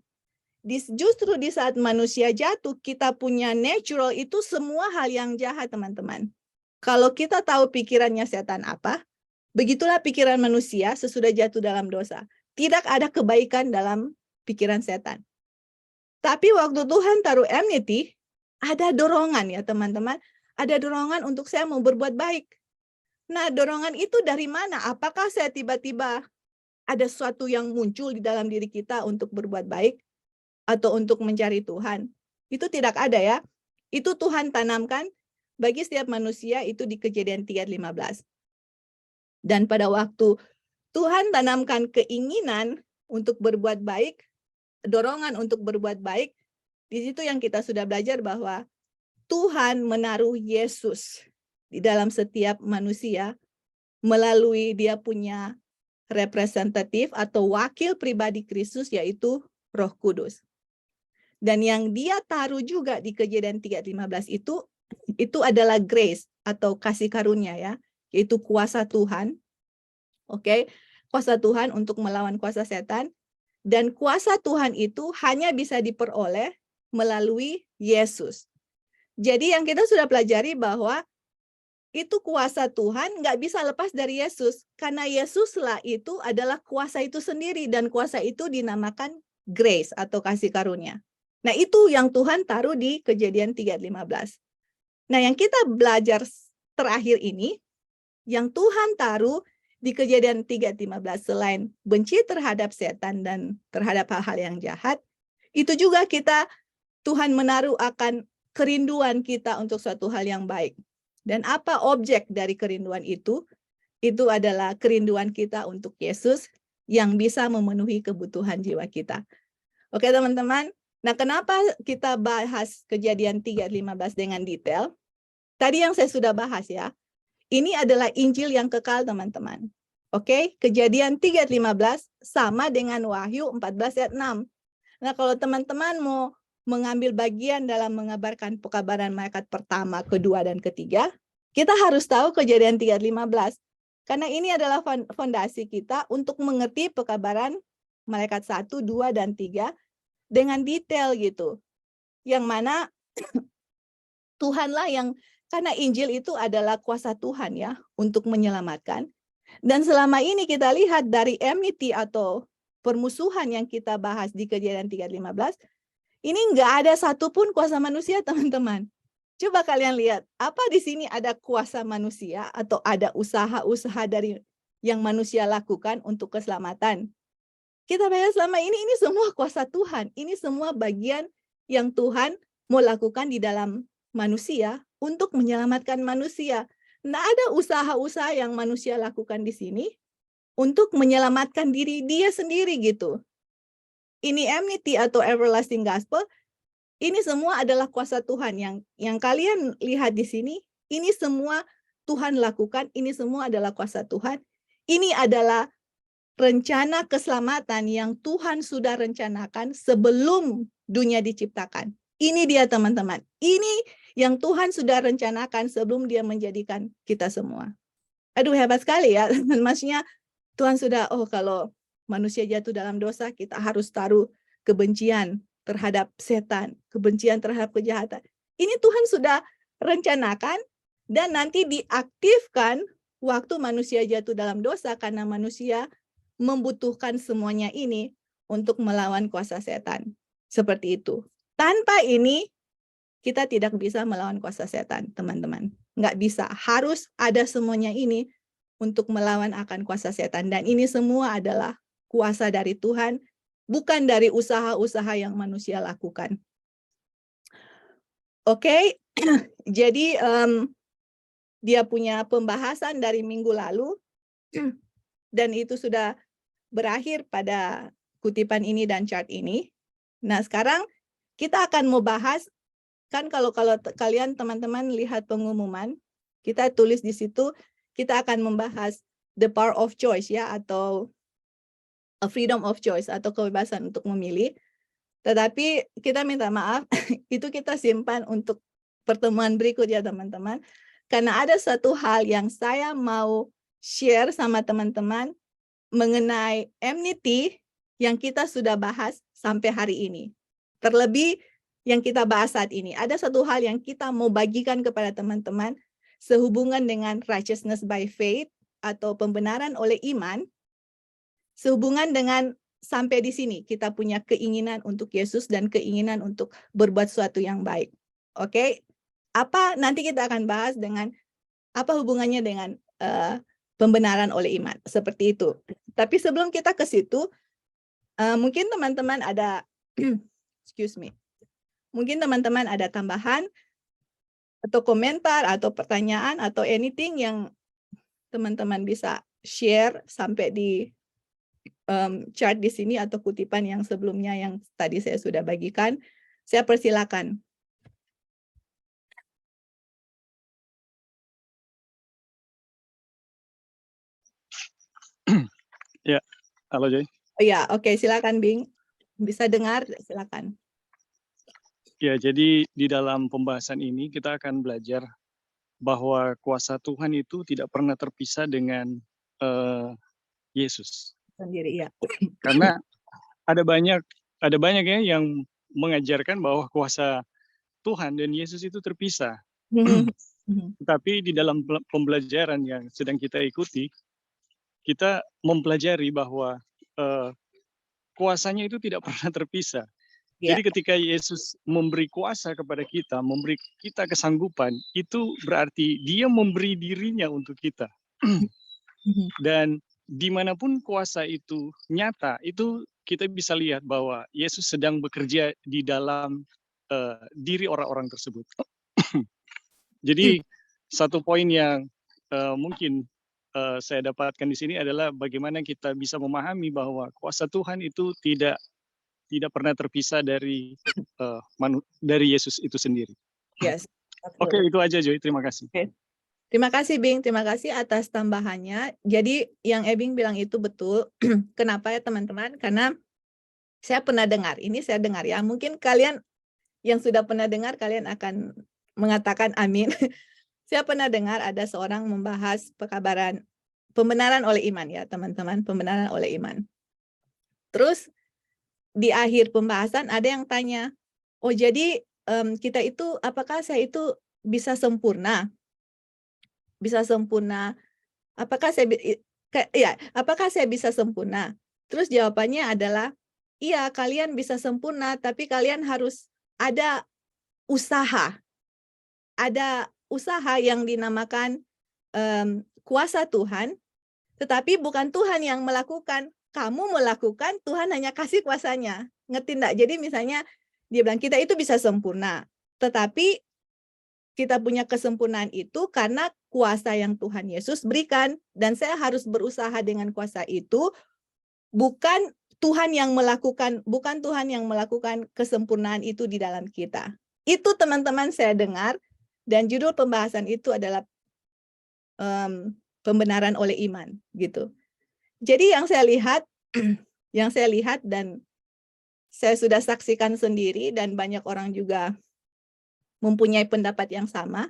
Justru di saat manusia jatuh, kita punya natural itu semua hal yang jahat, teman-teman. Kalau kita tahu pikirannya setan apa, begitulah pikiran manusia sesudah jatuh dalam dosa. Tidak ada kebaikan dalam pikiran setan. Tapi waktu Tuhan taruh enmity, ada dorongan ya teman-teman. Ada dorongan untuk saya mau berbuat baik. Nah, dorongan itu dari mana? Apakah saya tiba-tiba ada sesuatu yang muncul di dalam diri kita untuk berbuat baik? Atau untuk mencari Tuhan, itu tidak ada ya. Itu Tuhan tanamkan bagi setiap manusia itu di Kejadian 3:15. Dan pada waktu Tuhan tanamkan keinginan untuk berbuat baik, dorongan untuk berbuat baik, di situ yang kita sudah belajar bahwa Tuhan menaruh Yesus di dalam setiap manusia melalui dia punya representatif atau wakil pribadi Kristus, yaitu Roh Kudus. Dan yang dia taruh juga di Kejadian 3:15 itu adalah grace atau kasih karunia ya, yaitu kuasa Tuhan. Oke, kuasa Tuhan untuk melawan kuasa setan, dan kuasa Tuhan itu hanya bisa diperoleh melalui Yesus. Jadi yang kita sudah pelajari bahwa itu kuasa Tuhan nggak bisa lepas dari Yesus, karena Yesuslah itu adalah kuasa itu sendiri, dan kuasa itu dinamakan grace atau kasih karunia. Nah, itu yang Tuhan taruh di Kejadian 3:15. Nah, yang kita belajar terakhir ini, yang Tuhan taruh di Kejadian 3:15 selain benci terhadap setan dan terhadap hal-hal yang jahat, itu juga Tuhan menaruh akan kerinduan kita untuk suatu hal yang baik. Dan apa objek dari kerinduan itu? Itu adalah kerinduan kita untuk Yesus yang bisa memenuhi kebutuhan jiwa kita. Oke, teman-teman. Nah, kenapa kita bahas Kejadian 3:15 dengan detail? Tadi yang saya sudah bahas ya. Ini adalah Injil yang kekal, teman-teman. Oke, Kejadian 3:15 sama dengan Wahyu 14 ayat 6. Nah, kalau teman-teman mau mengambil bagian dalam mengabarkan pekabaran malaikat pertama, kedua, dan ketiga, kita harus tahu Kejadian 3:15. Karena ini adalah fondasi kita untuk mengerti pekabaran malaikat 1, 2, dan 3 dengan detail gitu. Yang mana Tuhanlah yang, karena Injil itu adalah kuasa Tuhan ya untuk menyelamatkan. Dan selama ini kita lihat dari enmity atau permusuhan yang kita bahas di Kejadian 3:15, ini nggak ada satupun kuasa manusia, teman-teman. Coba kalian lihat, apa di sini ada kuasa manusia atau ada usaha-usaha dari yang manusia lakukan untuk keselamatan? Kita bayar selama ini semua kuasa Tuhan. Ini semua bagian yang Tuhan mau lakukan di dalam manusia untuk menyelamatkan manusia. Nggak ada usaha-usaha yang manusia lakukan di sini untuk menyelamatkan diri dia sendiri gitu. Ini enmity atau everlasting gospel, ini semua adalah kuasa Tuhan yang kalian lihat di sini. Ini semua Tuhan lakukan, ini semua adalah kuasa Tuhan. Ini adalah rencana keselamatan yang Tuhan sudah rencanakan sebelum dunia diciptakan. Ini dia teman-teman. Ini yang Tuhan sudah rencanakan sebelum dia menjadikan kita semua. Aduh, hebat sekali ya. Maksudnya Tuhan sudah, kalau manusia jatuh dalam dosa, kita harus taruh kebencian terhadap setan, kebencian terhadap kejahatan. Ini Tuhan sudah rencanakan dan nanti diaktifkan waktu manusia jatuh dalam dosa karena manusia membutuhkan semuanya ini untuk melawan kuasa setan. Seperti itu. Tanpa ini, kita tidak bisa melawan kuasa setan, teman-teman. Nggak bisa. Harus ada semuanya ini untuk melawan akan kuasa setan. Dan ini semua adalah kuasa dari Tuhan, bukan dari usaha-usaha yang manusia lakukan. Oke, jadi dia punya pembahasan dari minggu lalu, dan itu sudah berakhir pada kutipan ini dan chart ini. Nah, sekarang kita akan mau bahas, kan kalau kalian teman-teman lihat pengumuman, kita tulis di situ, kita akan membahas the power of choice ya, atau a freedom of choice, atau kebebasan untuk memilih. Tetapi kita minta maaf, itu kita simpan untuk pertemuan berikut ya teman-teman. Karena ada satu hal yang saya mau share sama teman-teman mengenai enmity yang kita sudah bahas sampai hari ini. Terlebih yang kita bahas saat ini. Ada satu hal yang kita mau bagikan kepada teman-teman sehubungan dengan righteousness by faith atau pembenaran oleh iman. Sehubungan dengan sampai di sini kita punya keinginan untuk Yesus dan keinginan untuk berbuat sesuatu yang baik. Oke? Apa nanti kita akan bahas dengan apa hubungannya dengan pembenaran oleh iman, seperti itu. Tapi sebelum kita ke situ, mungkin teman-teman ada, excuse me, mungkin teman-teman ada tambahan atau komentar atau pertanyaan atau anything yang teman-teman bisa share sampai di chart di sini atau kutipan yang sebelumnya yang tadi saya sudah bagikan. Saya persilakan. Ya, halo Joy. Oh ya, oke, silakan Bing. Bisa dengar, silakan. Ya, jadi di dalam pembahasan ini kita akan belajar bahwa kuasa Tuhan itu tidak pernah terpisah dengan Yesus. Sendiri ya. Karena ada banyak ya yang mengajarkan bahwa kuasa Tuhan dan Yesus itu terpisah. Tapi di dalam pembelajaran yang sedang kita ikuti, kita mempelajari bahwa kuasanya itu tidak pernah terpisah. Ya. Jadi ketika Yesus memberi kuasa kepada kita, memberi kita kesanggupan, itu berarti dia memberi dirinya untuk kita. Dan dimanapun kuasa itu nyata, itu kita bisa lihat bahwa Yesus sedang bekerja di dalam diri orang-orang tersebut. Jadi satu poin yang mungkin saya dapatkan di sini adalah bagaimana kita bisa memahami bahwa kuasa Tuhan itu tidak pernah terpisah dari Yesus itu sendiri. Yes. Oke, itu aja Joy. Terima kasih. Okay. Terima kasih Bing, terima kasih atas tambahannya. Jadi yang Ebing bilang itu betul. Kenapa ya teman-teman? Karena saya pernah dengar, ini saya dengar ya. Mungkin kalian yang sudah pernah dengar, kalian akan mengatakan amin. Saya pernah dengar ada seorang membahas pembenaran oleh iman ya teman-teman, pembenaran oleh iman. Terus di akhir pembahasan ada yang tanya, oh jadi kita itu, apakah saya itu bisa sempurna? Bisa sempurna, apakah saya apakah saya bisa sempurna? Terus jawabannya adalah, iya kalian bisa sempurna, tapi kalian harus ada usaha. Ada usaha yang dinamakan kuasa Tuhan, tetapi bukan Tuhan yang melakukan. Kamu melakukan, Tuhan hanya kasih kuasanya. Ngerti enggak? Jadi misalnya dia bilang kita itu bisa sempurna, tetapi kita punya kesempurnaan itu karena kuasa yang Tuhan Yesus berikan, dan saya harus berusaha dengan kuasa itu, bukan Tuhan yang melakukan kesempurnaan itu di dalam kita. Itu teman-teman saya dengar, dan judul pembahasan itu adalah pembenaran oleh iman, gitu. Jadi yang saya lihat dan saya sudah saksikan sendiri, dan banyak orang juga mempunyai pendapat yang sama,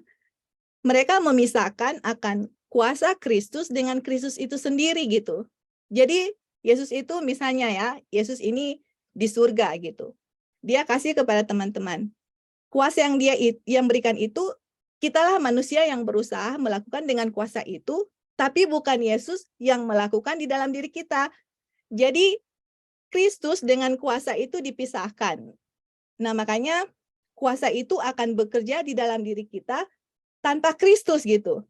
mereka memisahkan akan kuasa Kristus dengan Kristus itu sendiri gitu. Jadi Yesus itu misalnya ya, Yesus ini di surga gitu. Dia kasih kepada teman-teman. Kuasa yang yang berikan itu, kitalah manusia yang berusaha melakukan dengan kuasa itu, tapi bukan Yesus yang melakukan di dalam diri kita. Jadi Kristus dengan kuasa itu dipisahkan. Nah, makanya kuasa itu akan bekerja di dalam diri kita tanpa Kristus gitu.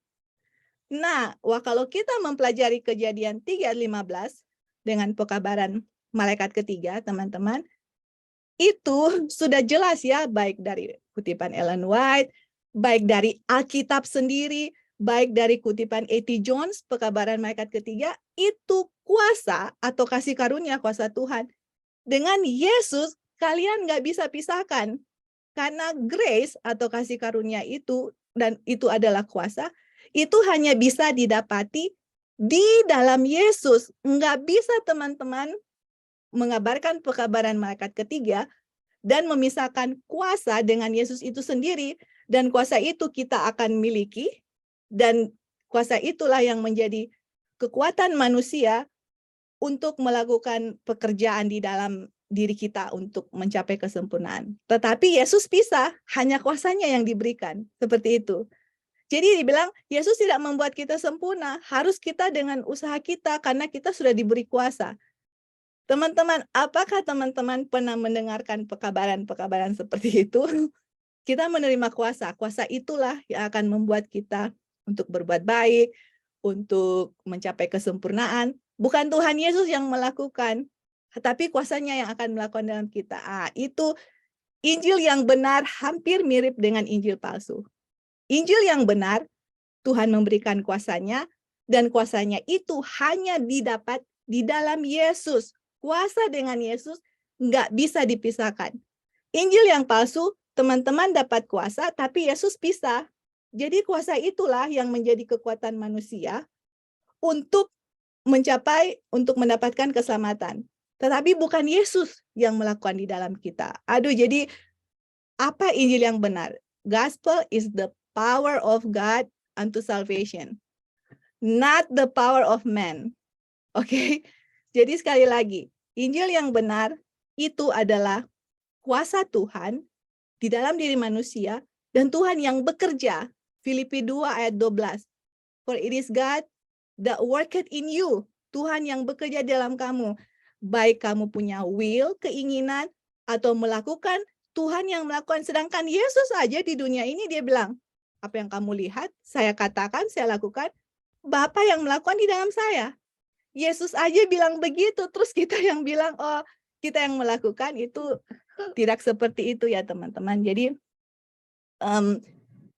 Nah, kalau kita mempelajari Kejadian 3:15 dengan pekabaran malaikat ketiga, teman-teman, itu sudah jelas ya, baik dari kutipan Ellen White, baik dari Alkitab sendiri, baik dari kutipan A.T. Jones, pekabaran malaikat ketiga, itu kuasa atau kasih karunia kuasa Tuhan. Dengan Yesus, kalian nggak bisa pisahkan. Karena grace atau kasih karunia itu, dan itu adalah kuasa, itu hanya bisa didapati di dalam Yesus. Nggak bisa teman-teman mengabarkan pekabaran malaikat ketiga dan memisahkan kuasa dengan Yesus itu sendiri, dan kuasa itu kita akan miliki, dan kuasa itulah yang menjadi kekuatan manusia untuk melakukan pekerjaan di dalam diri kita untuk mencapai kesempurnaan. Tetapi Yesus pisah, hanya kuasanya yang diberikan, seperti itu. Jadi dibilang, Yesus tidak membuat kita sempurna, harus kita dengan usaha kita, karena kita sudah diberi kuasa. Teman-teman, apakah teman-teman pernah mendengarkan pekabaran-pekabaran seperti itu? Kita menerima kuasa, kuasa itulah yang akan membuat kita untuk berbuat baik, untuk mencapai kesempurnaan. Bukan Tuhan Yesus yang melakukan, tapi kuasanya yang akan melakukan dalam kita. Itu Injil yang benar hampir mirip dengan Injil palsu. Injil yang benar, Tuhan memberikan kuasanya, dan kuasanya itu hanya didapat di dalam Yesus. Kuasa dengan Yesus nggak bisa dipisahkan. Injil yang palsu, teman-teman dapat kuasa, tapi Yesus pisah. Jadi kuasa itulah yang menjadi kekuatan manusia untuk mendapatkan keselamatan. Tetapi bukan Yesus yang melakukan di dalam kita. Jadi apa Injil yang benar? Gospel is the power of God unto salvation, not the power of man. Oke? Jadi sekali lagi, Injil yang benar itu adalah kuasa Tuhan di dalam diri manusia, dan Tuhan yang bekerja. Filipi 2 ayat 12. For it is God that worketh in you. Tuhan yang bekerja dalam kamu. Baik kamu punya will, keinginan, atau melakukan, Tuhan yang melakukan. Sedangkan Yesus aja di dunia ini dia bilang, apa yang kamu lihat, saya katakan, saya lakukan, Bapa yang melakukan di dalam saya. Yesus aja bilang begitu, terus kita yang bilang, oh kita yang melakukan, itu tidak seperti itu ya teman-teman. Jadi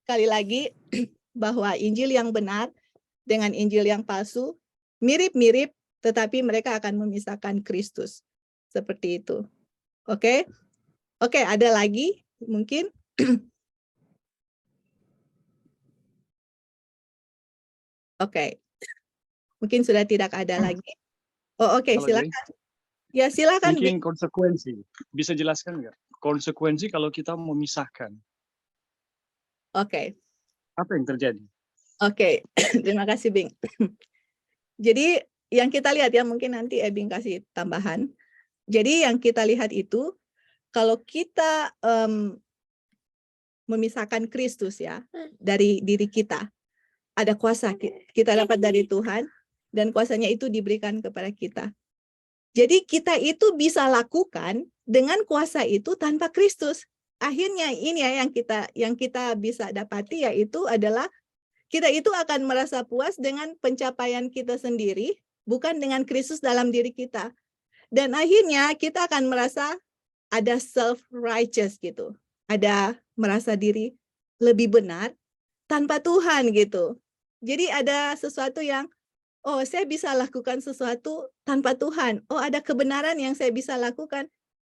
sekali lagi, bahwa Injil yang benar dengan Injil yang palsu mirip-mirip, tetapi mereka akan memisahkan Kristus. Seperti itu. Oke, ada lagi mungkin? Oke. Mungkin sudah tidak ada lagi. Silakan. Ya, silakan. Mungkin konsekuensi. Bisa jelaskan nggak? Konsekuensi kalau kita memisahkan. Oke. Apa yang terjadi? Oke, terima kasih, Bing. Jadi yang kita lihat ya, mungkin nanti Bing kasih tambahan. Jadi yang kita lihat itu, kalau kita memisahkan Kristus ya dari diri kita, ada kuasa kita dapat dari Tuhan, dan kuasanya itu diberikan kepada kita. Jadi kita itu bisa lakukan dengan kuasa itu tanpa Kristus. Akhirnya ini ya yang kita bisa dapati, yaitu adalah kita itu akan merasa puas dengan pencapaian kita sendiri, bukan dengan Kristus dalam diri kita. Dan akhirnya kita akan merasa ada self-righteous gitu. Ada merasa diri lebih benar tanpa Tuhan gitu. Jadi ada sesuatu yang, oh saya bisa lakukan sesuatu tanpa Tuhan. Oh ada kebenaran yang saya bisa lakukan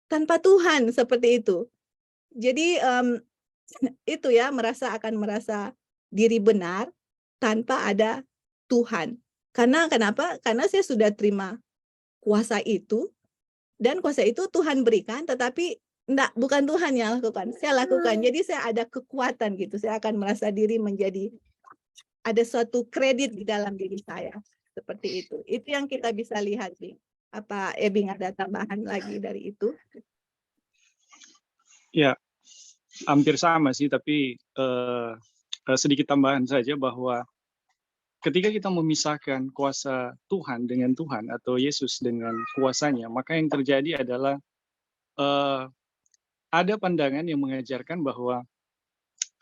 tanpa Tuhan, seperti itu. Jadi itu ya, akan merasa diri benar tanpa ada Tuhan. Karena kenapa? Karena saya sudah terima kuasa itu, dan kuasa itu Tuhan berikan, tetapi bukan Tuhan yang lakukan, saya lakukan. Jadi saya ada kekuatan gitu, saya akan merasa diri menjadi ada suatu kredit di dalam diri saya. Seperti itu. Itu yang kita bisa lihat, Bing. Apa Ebing ada tambahan lagi dari itu? Ya, hampir sama sih, tapi sedikit tambahan saja bahwa ketika kita memisahkan kuasa Tuhan dengan Tuhan atau Yesus dengan kuasanya, maka yang terjadi adalah ada pandangan yang mengajarkan bahwa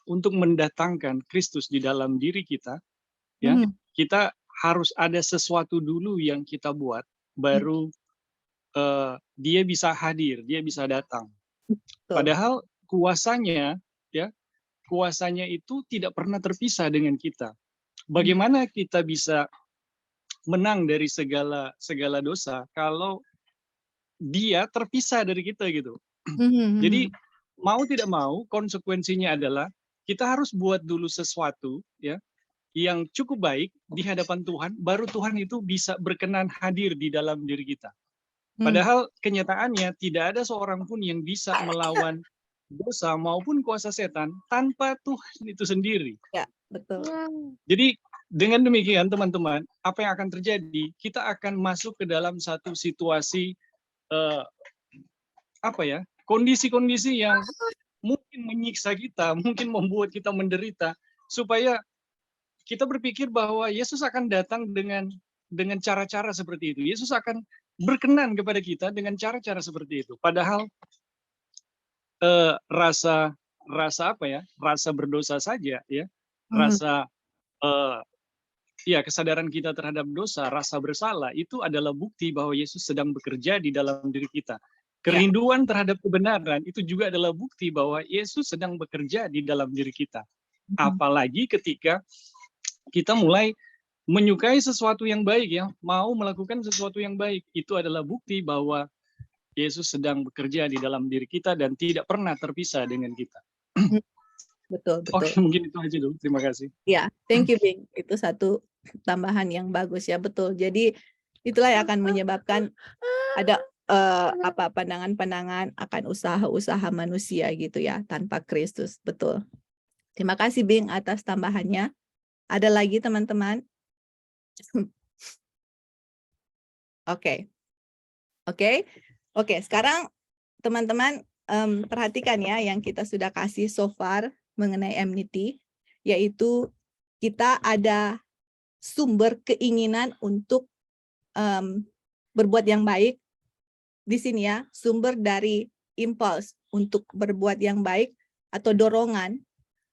untuk mendatangkan Kristus di dalam diri kita, ya, kita harus ada sesuatu dulu yang kita buat, baru dia bisa hadir, dia bisa datang. Padahal kuasanya, ya, kuasanya itu tidak pernah terpisah dengan kita. Bagaimana kita bisa menang dari segala dosa kalau dia terpisah dari kita gitu. Jadi mau tidak mau konsekuensinya adalah kita harus buat dulu sesuatu ya yang cukup baik di hadapan Tuhan, baru Tuhan itu bisa berkenan hadir di dalam diri kita. Padahal kenyataannya tidak ada seorang pun yang bisa melawan dosa maupun kuasa setan tanpa Tuhan itu sendiri. Ya, betul. Jadi dengan demikian teman-teman, apa yang akan terjadi? Kita akan masuk ke dalam satu situasi kondisi-kondisi yang mungkin menyiksa kita, mungkin membuat kita menderita, supaya kita berpikir bahwa Yesus akan datang dengan cara-cara seperti itu. Yesus akan berkenan kepada kita dengan cara-cara seperti itu. Padahal rasa berdosa saja, ya, rasa kesadaran kita terhadap dosa, rasa bersalah itu adalah bukti bahwa Yesus sedang bekerja di dalam diri kita. Kerinduan terhadap kebenaran itu juga adalah bukti bahwa Yesus sedang bekerja di dalam diri kita. Apalagi ketika kita mulai menyukai sesuatu yang baik, ya, mau melakukan sesuatu yang baik, itu adalah bukti bahwa Yesus sedang bekerja di dalam diri kita dan tidak pernah terpisah dengan kita. Betul. Oke, mungkin itu aja dulu. Terima kasih. Ya, thank you, Bing. Itu satu tambahan yang bagus ya, betul. Jadi itulah yang akan menyebabkan ada pandangan-pandangan akan usaha-usaha manusia gitu ya, tanpa Kristus. Betul. Terima kasih, Bing, atas tambahannya. Ada lagi teman-teman? Oke. Sekarang teman-teman perhatikan ya yang kita sudah kasih so far mengenai enmity, yaitu kita ada sumber keinginan untuk berbuat yang baik. Di sini ya, sumber dari impuls untuk berbuat yang baik atau dorongan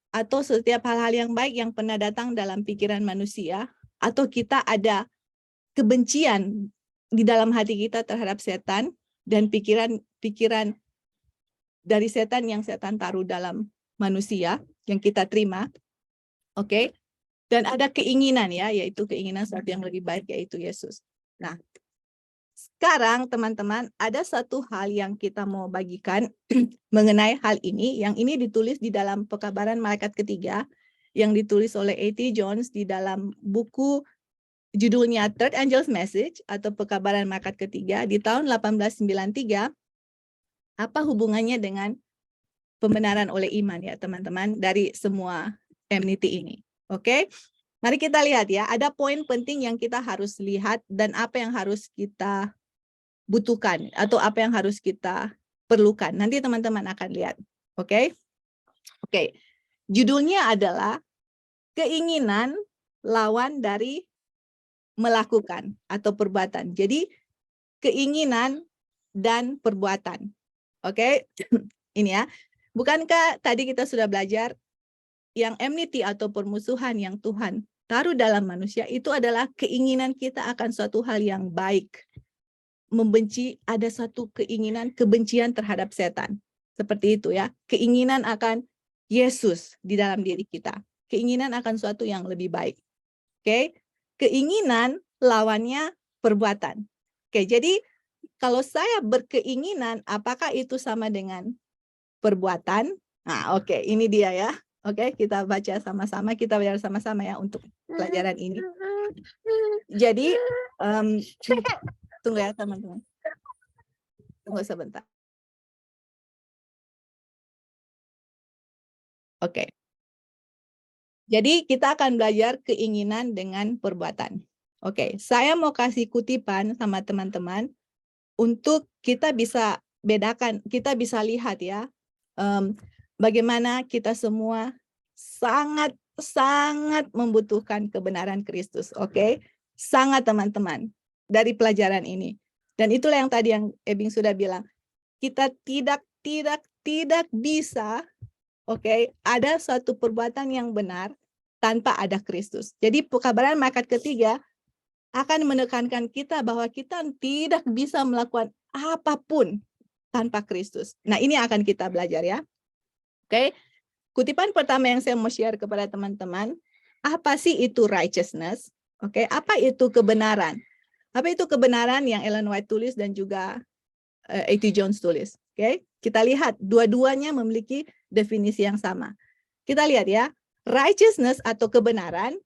atau setiap hal-hal yang baik yang pernah datang dalam pikiran manusia, atau kita ada kebencian di dalam hati kita terhadap setan dan pikiran dari setan yang setan taruh dalam manusia yang kita terima. Oke. Dan ada keinginan ya, yaitu keinginan sesuatu yang lebih baik, yaitu Yesus. Nah, sekarang teman-teman ada satu hal yang kita mau bagikan mengenai hal ini, yang ini ditulis di dalam Pekabaran Malaikat Ketiga, yang ditulis oleh A.T. Jones di dalam buku judulnya Third Angel's Message atau Pekabaran Malaikat Ketiga di tahun 1893. Apa hubungannya dengan pembenaran oleh iman ya teman-teman dari semua enmity ini? Oke. Mari kita lihat ya, ada poin penting yang kita harus lihat dan apa yang harus kita butuhkan atau apa yang harus kita perlukan. Nanti teman-teman akan lihat. Oke? Oke. Judulnya adalah keinginan lawan dari melakukan atau perbuatan. Jadi keinginan dan perbuatan. Oke? Ini ya. Bukankah tadi kita sudah belajar yang enmity atau permusuhan yang Tuhan taruh dalam manusia itu adalah keinginan kita akan suatu hal yang baik. Membenci, ada satu keinginan kebencian terhadap setan. Seperti itu ya. Keinginan akan Yesus di dalam diri kita. Keinginan akan suatu yang lebih baik. Oke? Keinginan lawannya perbuatan. Oke, jadi kalau saya berkeinginan, apakah itu sama dengan perbuatan? Nah, oke, ini dia ya. Oke, kita baca sama-sama, kita belajar sama-sama ya untuk pelajaran ini. Jadi, tunggu ya teman-teman. Tunggu sebentar. Oke. Jadi kita akan belajar keinginan dengan perbuatan. Oke, saya mau kasih kutipan sama teman-teman untuk kita bisa bedakan, kita bisa lihat ya, bagaimana kita semua sangat membutuhkan kebenaran Kristus. Oke, sangat teman-teman dari pelajaran ini. Dan itulah yang tadi yang Ebing sudah bilang, kita tidak bisa, oke, ada suatu perbuatan yang benar tanpa ada Kristus. Jadi pekabaran malaikat ketiga akan menekankan kita bahwa kita tidak bisa melakukan apapun tanpa Kristus. Nah, ini akan kita belajar ya. Oke. Kutipan pertama yang saya mau share kepada teman-teman, apa sih itu righteousness? Oke, apa itu kebenaran? Apa itu kebenaran yang Ellen White tulis dan juga A.T. Jones tulis? Oke, kita lihat dua-duanya memiliki definisi yang sama. Kita lihat ya, righteousness atau kebenaran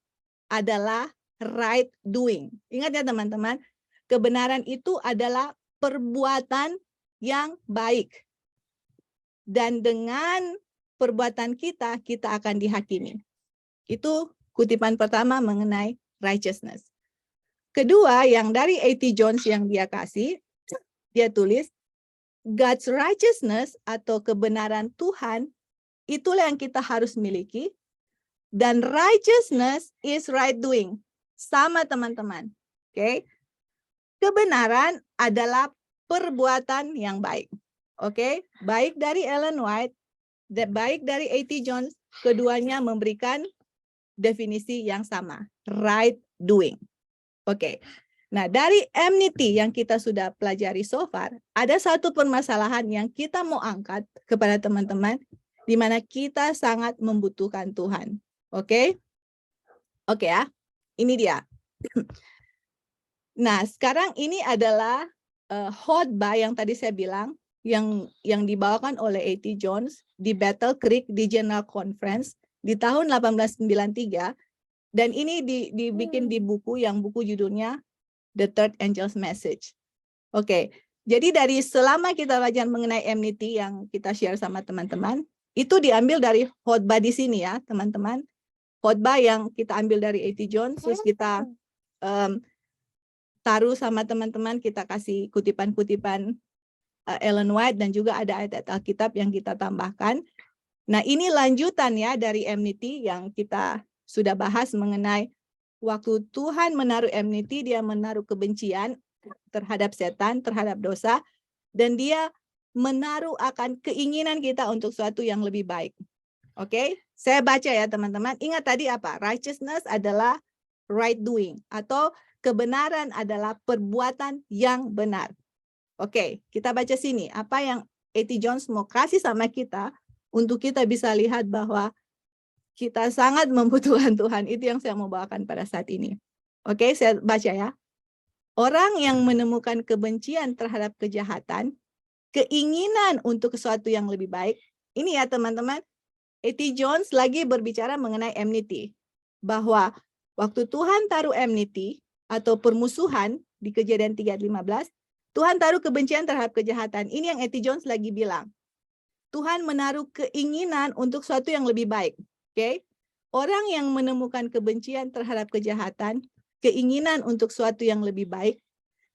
adalah right doing. Ingat ya teman-teman, kebenaran itu adalah perbuatan yang baik. Dan dengan perbuatan kita, kita akan dihakimi. Itu kutipan pertama mengenai righteousness. Kedua, yang dari A.T. Jones yang dia kasih, dia tulis, God's righteousness atau kebenaran Tuhan, itulah yang kita harus miliki. Dan righteousness is right doing. Sama teman-teman. Oke. Kebenaran adalah perbuatan yang baik. Oke. Baik dari Ellen White, baik dari A.T. Jones, keduanya memberikan definisi yang sama. Right doing. Oke. Nah, dari enmity yang kita sudah pelajari so far, ada satu permasalahan yang kita mau angkat kepada teman-teman, di mana kita sangat membutuhkan Tuhan. Oke? Oke ya, ini dia. Nah, sekarang ini adalah khotbah yang tadi saya bilang, yang dibawakan oleh A.T. Jones di Battle Creek di General Conference di tahun 1893, dan ini dibikin di buku judulnya The Third Angel's Message. Oke, jadi dari selama kita belajar mengenai enmity yang kita share sama teman-teman, itu diambil dari khotbah di sini ya, teman-teman. Khotbah yang kita ambil dari A.T. Jones, terus kita taruh sama teman-teman, kita kasih kutipan-kutipan Ellen White, dan juga ada ayat-ayat Alkitab yang kita tambahkan. Nah, ini lanjutan ya dari enmity yang kita sudah bahas mengenai waktu Tuhan menaruh enmity, dia menaruh kebencian terhadap setan, terhadap dosa, dan dia menaruh akan keinginan kita untuk sesuatu yang lebih baik. Oke, saya baca ya teman-teman. Ingat tadi apa? Righteousness adalah right doing, atau kebenaran adalah perbuatan yang benar. Oke, kita baca sini. Apa yang A.T. Jones mau kasih sama kita untuk kita bisa lihat bahwa kita sangat membutuhkan Tuhan. Itu yang saya mau bawakan pada saat ini. Oke, saya baca ya. Orang yang menemukan kebencian terhadap kejahatan, keinginan untuk sesuatu yang lebih baik. Ini ya teman-teman, A.T. Jones lagi berbicara mengenai enmity. Bahwa waktu Tuhan taruh enmity atau permusuhan di Kejadian 3:15, Tuhan taruh kebencian terhadap kejahatan. Ini yang A.T. Jones lagi bilang. Tuhan menaruh keinginan untuk sesuatu yang lebih baik. Oke, orang yang menemukan kebencian terhadap kejahatan, keinginan untuk sesuatu yang lebih baik,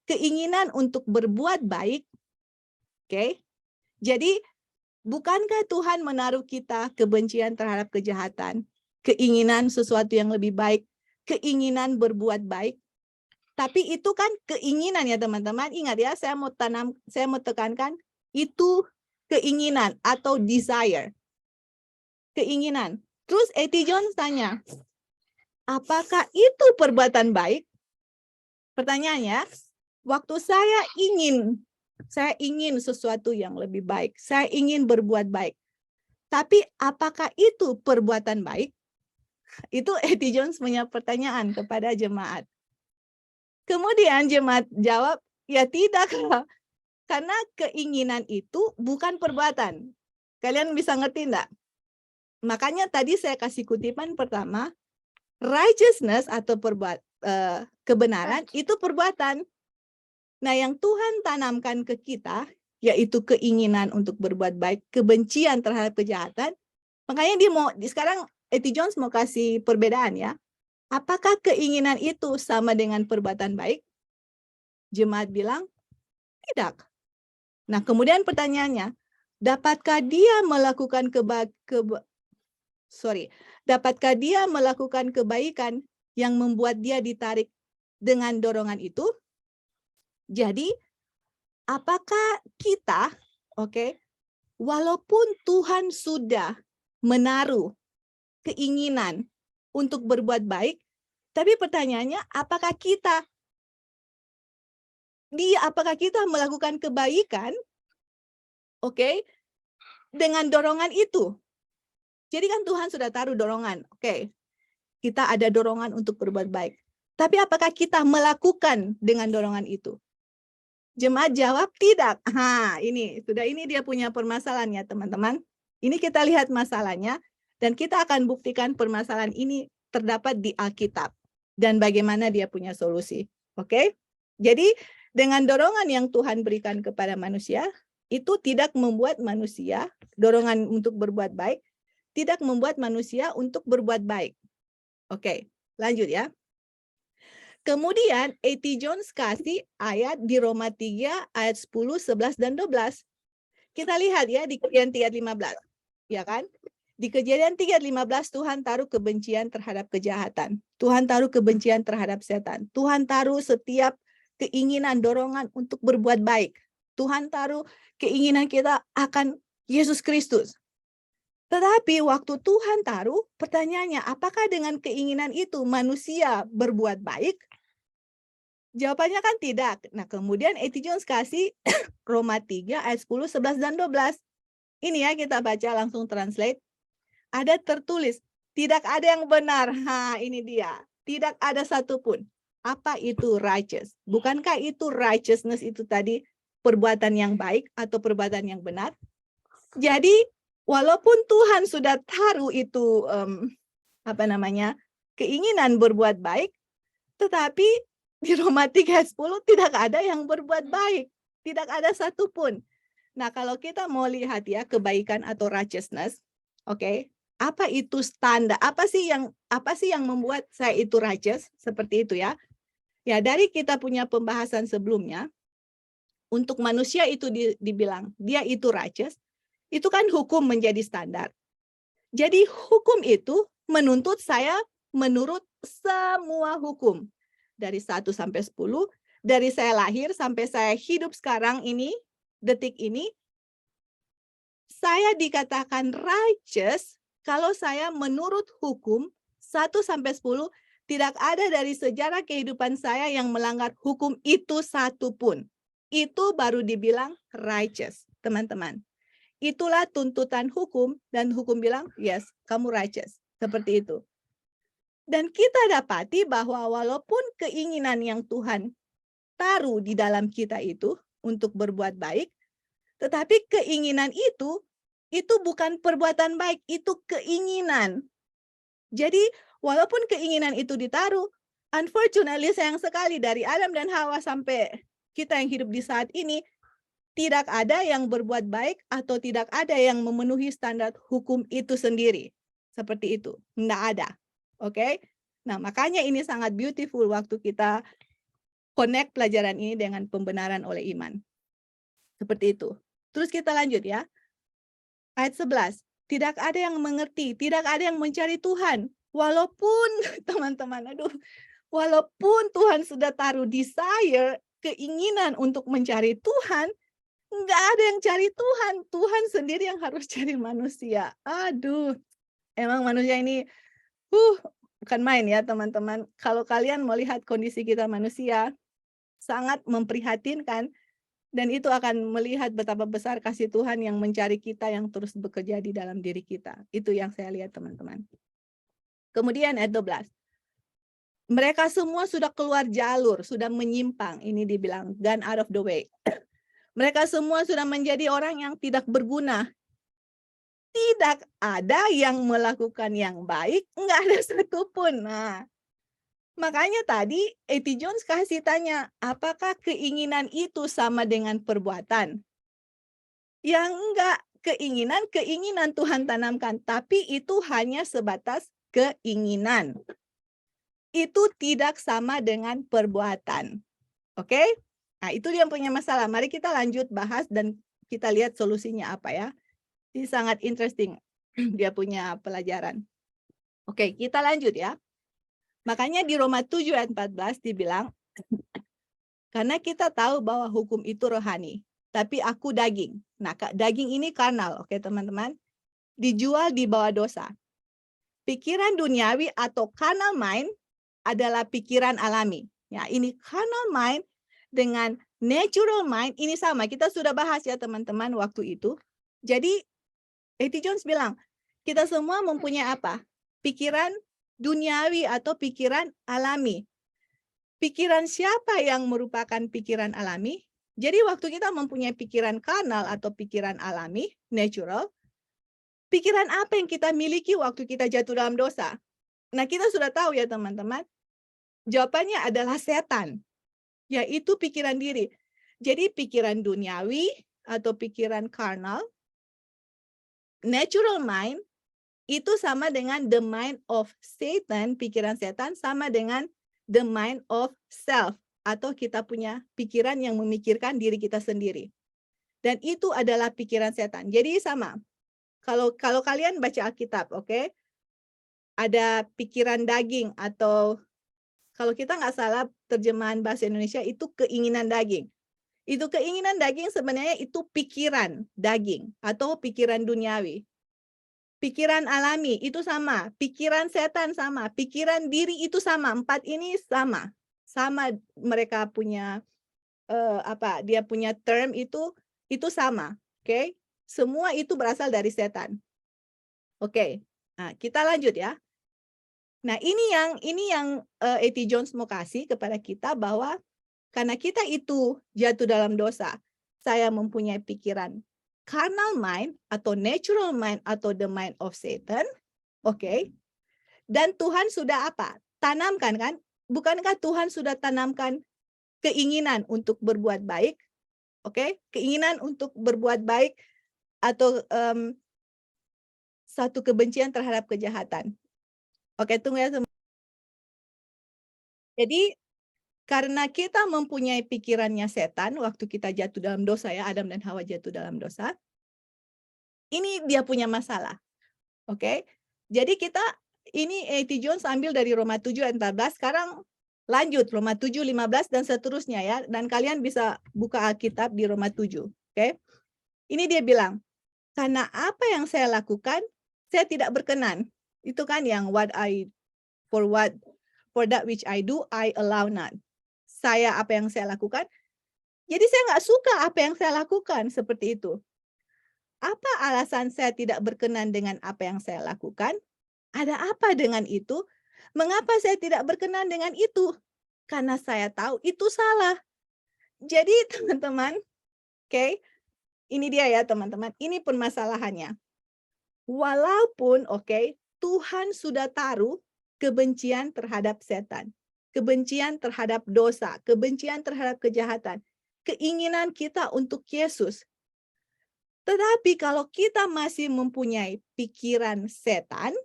keinginan untuk berbuat baik. Oke. Jadi bukankah Tuhan menaruh kita kebencian terhadap kejahatan, keinginan sesuatu yang lebih baik, keinginan berbuat baik? Tapi itu kan keinginan ya teman-teman. Ingat ya, saya mau tekankan itu keinginan atau desire. Keinginan. Terus A.T. Jones tanya, apakah itu perbuatan baik? Pertanyaannya, waktu saya ingin sesuatu yang lebih baik, saya ingin berbuat baik. Tapi apakah itu perbuatan baik? Itu A.T. Jones punya pertanyaan kepada jemaat. Kemudian jemaat jawab, ya tidak. Karena keinginan itu bukan perbuatan. Kalian bisa ngerti enggak? Makanya tadi saya kasih kutipan pertama, righteousness atau kebenaran itu perbuatan. Nah, yang Tuhan tanamkan ke kita, yaitu keinginan untuk berbuat baik, kebencian terhadap kejahatan. Makanya sekarang A.T. Jones mau kasih perbedaan ya. Apakah keinginan itu sama dengan perbuatan baik? Jemaat bilang, tidak. Nah, kemudian pertanyaannya, dapatkah dia melakukan kebaikan yang membuat dia ditarik dengan dorongan itu? Jadi, apakah kita, walaupun Tuhan sudah menaruh keinginan untuk berbuat baik, tapi pertanyaannya, apakah kita melakukan kebaikan, dengan dorongan itu? Jadi kan Tuhan sudah taruh dorongan, kita ada dorongan untuk berbuat baik. Tapi apakah kita melakukan dengan dorongan itu? Jemaat jawab tidak. Ini dia punya permasalahan ya teman-teman. Ini kita lihat masalahnya dan kita akan buktikan permasalahan ini terdapat di Alkitab dan bagaimana dia punya solusi. Jadi dengan dorongan yang Tuhan berikan kepada manusia, itu tidak membuat manusia, dorongan untuk berbuat baik, tidak membuat manusia untuk berbuat baik. Lanjut ya. Kemudian A.T. Jones kasih ayat di Roma 3 ayat 10, 11, dan 12. Kita lihat ya di Kejadian 3:15. Ya kan? Di Kejadian 3:15 Tuhan taruh kebencian terhadap kejahatan. Tuhan taruh kebencian terhadap setan. Tuhan taruh setiap keinginan, dorongan untuk berbuat baik. Tuhan taruh keinginan kita akan Yesus Kristus. Tetapi waktu Tuhan taruh, pertanyaannya, apakah dengan keinginan itu manusia berbuat baik? Jawabannya kan tidak. Nah, kemudian A.T. Jones kasih Roma 3 ayat 10, 11, dan 12. Ini ya kita baca langsung translate. Ada tertulis, tidak ada yang benar. Ini dia. Tidak ada satupun. Apa itu righteous? Bukankah itu righteousness itu tadi perbuatan yang baik atau perbuatan yang benar? Jadi, walaupun Tuhan sudah taruh itu keinginan berbuat baik, tetapi di Roma 3:10 tidak ada yang berbuat baik, tidak ada satupun. Nah, kalau kita mau lihat ya kebaikan atau righteousness, apa itu standar? Apa sih yang membuat saya itu righteous? Seperti itu ya. Ya, dari kita punya pembahasan sebelumnya, untuk manusia itu dibilang dia itu righteous, itu kan hukum menjadi standar. Jadi hukum itu menuntut saya menurut semua hukum. Dari 1 sampai 10, dari saya lahir sampai saya hidup sekarang ini, detik ini, saya dikatakan righteous kalau saya menurut hukum 1 sampai 10, tidak ada dari sejarah kehidupan saya yang melanggar hukum itu satupun. Itu baru dibilang righteous, teman-teman. Itulah tuntutan hukum, dan hukum bilang, yes, kamu righteous. Seperti itu. Dan kita dapati bahwa walaupun keinginan yang Tuhan taruh di dalam kita itu untuk berbuat baik, tetapi keinginan itu bukan perbuatan baik, itu keinginan. Jadi walaupun keinginan itu ditaruh, unfortunately sayang sekali dari Adam dan Hawa sampai kita yang hidup di saat ini, tidak ada yang berbuat baik atau tidak ada yang memenuhi standar hukum itu sendiri. Seperti itu, tidak ada. Nah, makanya ini sangat beautiful waktu kita connect pelajaran ini dengan pembenaran oleh iman. Seperti itu. Terus kita lanjut ya. Ayat 11. Tidak ada yang mengerti, tidak ada yang mencari Tuhan. Walaupun, teman-teman, walaupun Tuhan sudah taruh desire, keinginan untuk mencari Tuhan, nggak ada yang cari Tuhan. Tuhan sendiri yang harus cari manusia. Aduh, emang manusia ini, bukan main ya teman-teman. Kalau kalian melihat kondisi kita manusia, sangat memprihatinkan. Dan itu akan melihat betapa besar kasih Tuhan yang mencari kita, yang terus bekerja di dalam diri kita. Itu yang saya lihat teman-teman. Kemudian ayat 12. Mereka semua sudah keluar jalur, sudah menyimpang. Ini dibilang, gone out of the way. Mereka semua sudah menjadi orang yang tidak berguna. Tidak ada yang melakukan yang baik, nggak ada satupun. Nah, makanya tadi A.T. Jones kasih tanya, apakah keinginan itu sama dengan perbuatan? Yang enggak, keinginan Tuhan tanamkan, tapi itu hanya sebatas keinginan. Itu tidak sama dengan perbuatan. Oke? Nah, itu dia yang punya masalah. Mari kita lanjut bahas dan kita lihat solusinya apa ya. Ini sangat interesting. Dia punya pelajaran. Oke, kita lanjut ya. Makanya di Roma 7 ayat 14 dibilang, karena kita tahu bahwa hukum itu rohani, tapi aku daging. Nah, daging ini karnal, oke teman-teman. Dijual di bawah dosa. Pikiran duniawi atau carnal mind adalah pikiran alami. Ya, ini carnal mind dengan natural mind, ini sama. Kita sudah bahas ya teman-teman waktu itu. Jadi, A.T. Jones bilang, kita semua mempunyai apa? Pikiran duniawi atau pikiran alami. Pikiran siapa yang merupakan pikiran alami? Jadi waktu kita mempunyai pikiran karnal atau pikiran alami, natural, pikiran apa yang kita miliki waktu kita jatuh dalam dosa? Nah, kita sudah tahu ya teman-teman, jawabannya adalah setan, yaitu pikiran diri. Jadi pikiran duniawi atau pikiran karnal, natural mind, itu sama dengan the mind of Satan, pikiran setan sama dengan the mind of self, atau kita punya pikiran yang memikirkan diri kita sendiri. Dan itu adalah pikiran setan. Jadi sama. Kalau kalian baca Alkitab, oke? Ada pikiran daging atau kalau kita nggak salah terjemahan bahasa Indonesia itu keinginan daging. Itu keinginan daging sebenarnya itu pikiran daging atau pikiran duniawi. Pikiran alami itu sama, pikiran setan sama, pikiran diri itu sama, 4 ini sama. Sama mereka punya dia punya term itu sama, oke? Semua itu berasal dari setan. Oke. Nah, kita lanjut ya. Nah, ini yang A.T. Jones mau kasih kepada kita bahwa karena kita itu jatuh dalam dosa, saya mempunyai pikiran carnal mind atau natural mind atau the mind of Satan, oke? Dan Tuhan sudah apa? Tanamkan kan? Bukankah Tuhan sudah tanamkan keinginan untuk berbuat baik, oke? Keinginan untuk berbuat baik atau satu kebencian terhadap kejahatan. Oke, tunggu ya semua. Jadi karena kita mempunyai pikirannya setan waktu kita jatuh dalam dosa ya, Adam dan Hawa jatuh dalam dosa. Ini dia punya masalah. Oke. Jadi ini A.T. Jones ambil dari Roma 7 ayat 14, sekarang lanjut Roma 7, 15 dan seterusnya ya. Dan kalian bisa buka Alkitab di Roma 7. Oke. Ini dia bilang, karena apa yang saya lakukan, saya tidak berkenan. Itu kan yang for that which I do, I allow not. Apa yang saya lakukan. Jadi saya nggak suka apa yang saya lakukan seperti itu. Apa alasan saya tidak berkenan dengan apa yang saya lakukan? Ada apa dengan itu? Mengapa saya tidak berkenan dengan itu? Karena saya tahu itu salah. Jadi teman-teman, oke, ini dia ya teman-teman, ini permasalahannya. Walaupun Tuhan sudah taruh kebencian terhadap setan, kebencian terhadap dosa, kebencian terhadap kejahatan, keinginan kita untuk Yesus. Tetapi kalau kita masih mempunyai pikiran setan,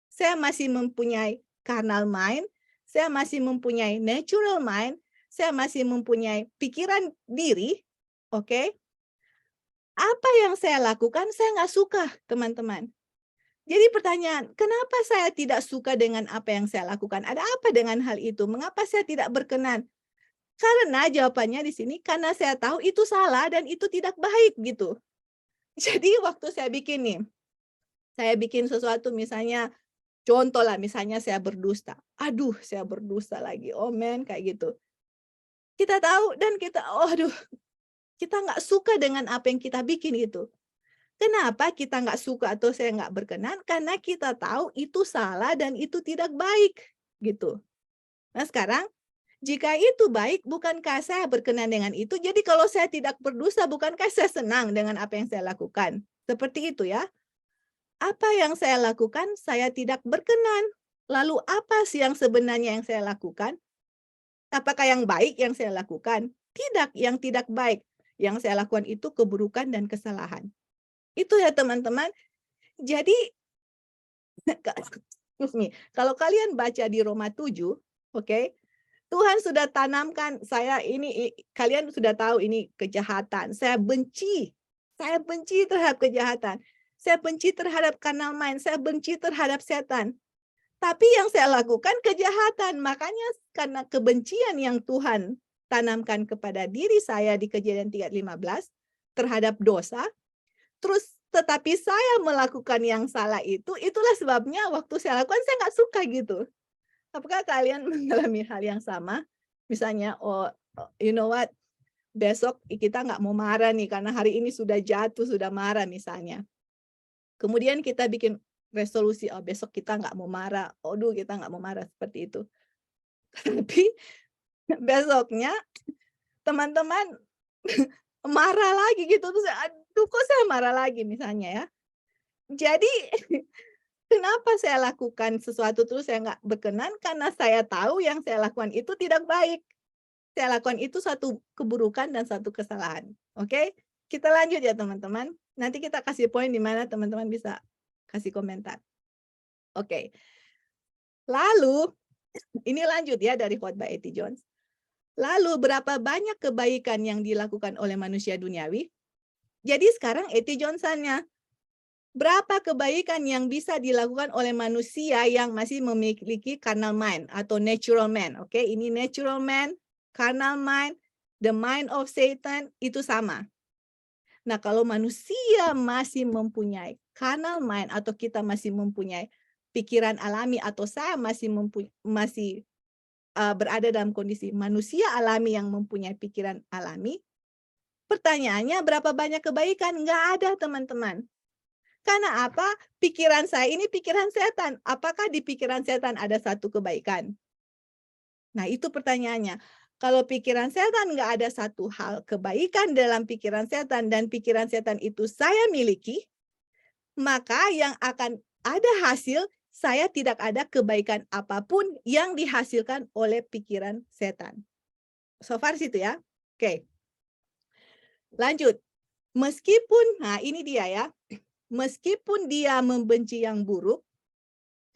saya masih mempunyai carnal mind, saya masih mempunyai natural mind, saya masih mempunyai pikiran diri, oke? Apa yang saya lakukan saya nggak suka, teman-teman. Jadi pertanyaan, kenapa saya tidak suka dengan apa yang saya lakukan? Ada apa dengan hal itu? Mengapa saya tidak berkenan? Karena jawabannya di sini, karena saya tahu itu salah dan itu tidak baik gitu. Jadi waktu saya bikin sesuatu misalnya, contoh lah misalnya saya berdusta. Aduh, saya berdusta lagi, oh man, kayak gitu. Kita tahu dan kita, oh aduh, kita nggak suka dengan apa yang kita bikin itu. Kenapa kita nggak suka atau saya nggak berkenan? Karena kita tahu itu salah dan itu tidak baik, gitu. Nah sekarang, jika itu baik, bukankah saya berkenan dengan itu? Jadi kalau saya tidak berdosa, bukankah saya senang dengan apa yang saya lakukan? Seperti itu ya. Apa yang saya lakukan, saya tidak berkenan. Lalu apa sih yang sebenarnya yang saya lakukan? Apakah yang baik yang saya lakukan? Tidak, yang tidak baik. Yang saya lakukan itu keburukan dan kesalahan. Itu ya teman-teman. Jadi, excuse me, kalau kalian baca di Roma 7, oke, Tuhan sudah tanamkan saya ini, kalian sudah tahu ini kejahatan. Saya benci terhadap kejahatan. Saya benci terhadap carnal mind, saya benci terhadap setan. Tapi yang saya lakukan kejahatan. Makanya karena kebencian yang Tuhan tanamkan kepada diri saya di Kejadian 3:15 terhadap dosa, terus tetapi saya melakukan yang salah itu, itulah sebabnya waktu saya lakukan saya nggak suka gitu. Apakah kalian mengalami hal yang sama? Misalnya, oh, you know what, besok kita nggak mau marah nih karena hari ini sudah jatuh, sudah marah misalnya. Kemudian kita bikin resolusi, oh besok kita nggak mau marah, aduh kita nggak mau marah, seperti itu. Tapi besoknya teman-teman marah lagi gitu, terus aduh kok saya marah lagi misalnya ya. Jadi kenapa saya lakukan sesuatu terus saya nggak berkenan? Karena saya tahu yang saya lakukan itu tidak baik. Saya lakukan itu satu keburukan dan satu kesalahan. Oke? Kita lanjut ya teman-teman. Nanti kita kasih poin di mana teman-teman bisa kasih komentar. Oke. Lalu, ini lanjut ya dari khotbah A.T. Jones. Lalu berapa banyak kebaikan yang dilakukan oleh manusia duniawi? Jadi sekarang A.T. Johnson-nya. Berapa kebaikan yang bisa dilakukan oleh manusia yang masih memiliki carnal mind atau natural man. Oke, ini natural man, carnal mind, the mind of Satan itu sama. Nah, kalau manusia masih mempunyai carnal mind atau kita masih mempunyai pikiran alami atau saya masih berada dalam kondisi manusia alami yang mempunyai pikiran alami, pertanyaannya berapa banyak kebaikan? Nggak ada, teman-teman. Karena apa? Pikiran saya ini pikiran setan. Apakah di pikiran setan ada satu kebaikan? Nah, itu pertanyaannya. Kalau pikiran setan nggak ada satu hal kebaikan dalam pikiran setan dan pikiran setan itu saya miliki, maka yang akan ada hasil, saya tidak ada kebaikan apapun yang dihasilkan oleh pikiran setan. So far situ ya. Oke. Lanjut. Meskipun, nah ini dia ya. Meskipun dia membenci yang buruk,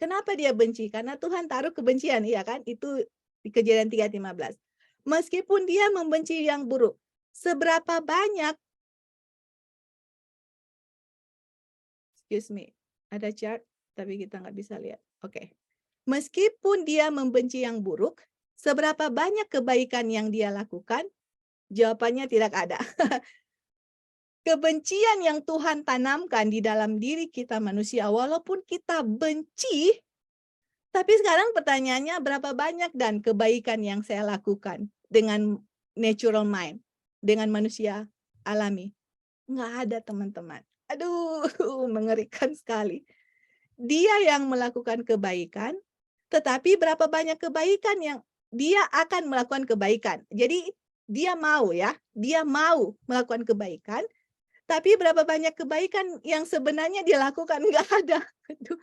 kenapa dia benci? Karena Tuhan taruh kebencian, iya kan? Itu di Kejadian 3:15. Meskipun dia membenci yang buruk, seberapa banyak, excuse me, ada chart, tapi kita nggak bisa lihat. Oke. Meskipun dia membenci yang buruk, seberapa banyak kebaikan yang dia lakukan? Jawabannya tidak ada. Kebencian yang Tuhan tanamkan di dalam diri kita manusia, walaupun kita benci, tapi sekarang pertanyaannya berapa banyak dan kebaikan yang saya lakukan dengan natural mind, dengan manusia alami? Nggak ada, teman-teman. Aduh, mengerikan sekali. Dia yang melakukan kebaikan, tetapi berapa banyak kebaikan yang dia akan melakukan kebaikan. Jadi dia mau ya, dia mau melakukan kebaikan, tapi berapa banyak kebaikan yang sebenarnya dia lakukan? Nggak ada. Aduh.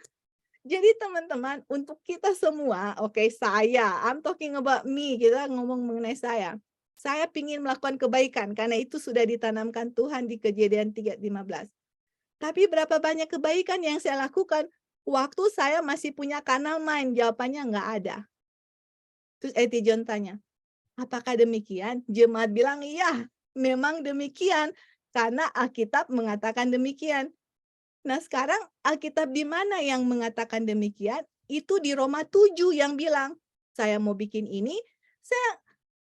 Jadi teman-teman, untuk kita semua, oke, I'm talking about me, kita ngomong mengenai saya. Saya ingin melakukan kebaikan, karena itu sudah ditanamkan Tuhan di Kejadian 3:15. Tapi berapa banyak kebaikan yang saya lakukan waktu saya masih punya carnal mind? Jawabannya nggak ada. Terus A.T. John tanya, apakah demikian? Jemaat bilang, iya, memang demikian. Karena Alkitab mengatakan demikian. Nah sekarang Alkitab di mana yang mengatakan demikian? Itu di Roma 7 yang bilang, saya mau bikin ini,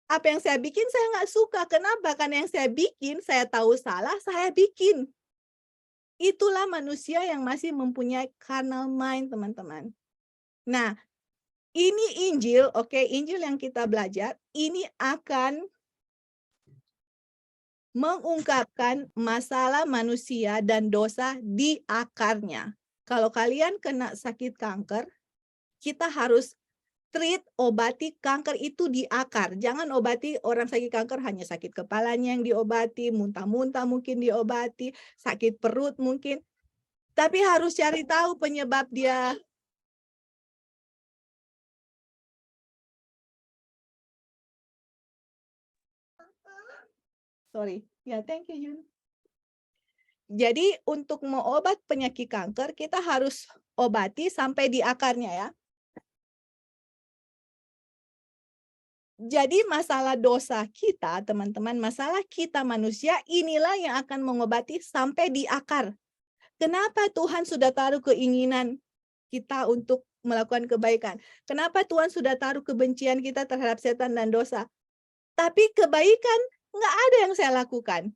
apa yang saya bikin saya nggak suka. Kenapa? Karena yang saya bikin, saya tahu salah, saya bikin. Itulah manusia yang masih mempunyai carnal mind, teman-teman. Nah, ini Injil, oke, Injil yang kita belajar, ini akan mengungkapkan masalah manusia dan dosa di akarnya. Kalau kalian kena sakit kanker, kita harus obati kanker itu di akar. Jangan obati orang sakit kanker hanya sakit kepalanya yang diobati, muntah-muntah mungkin diobati, sakit perut mungkin. Tapi harus cari tahu penyebab dia. Sorry. Ya, thank you, Yun. Jadi untuk mengobat penyakit kanker, kita harus obati sampai di akarnya ya. Jadi masalah dosa kita, teman-teman, masalah kita manusia, inilah yang akan mengobati sampai di akar. Kenapa Tuhan sudah taruh keinginan kita untuk melakukan kebaikan? Kenapa Tuhan sudah taruh kebencian kita terhadap setan dan dosa? Tapi kebaikan nggak ada yang saya lakukan.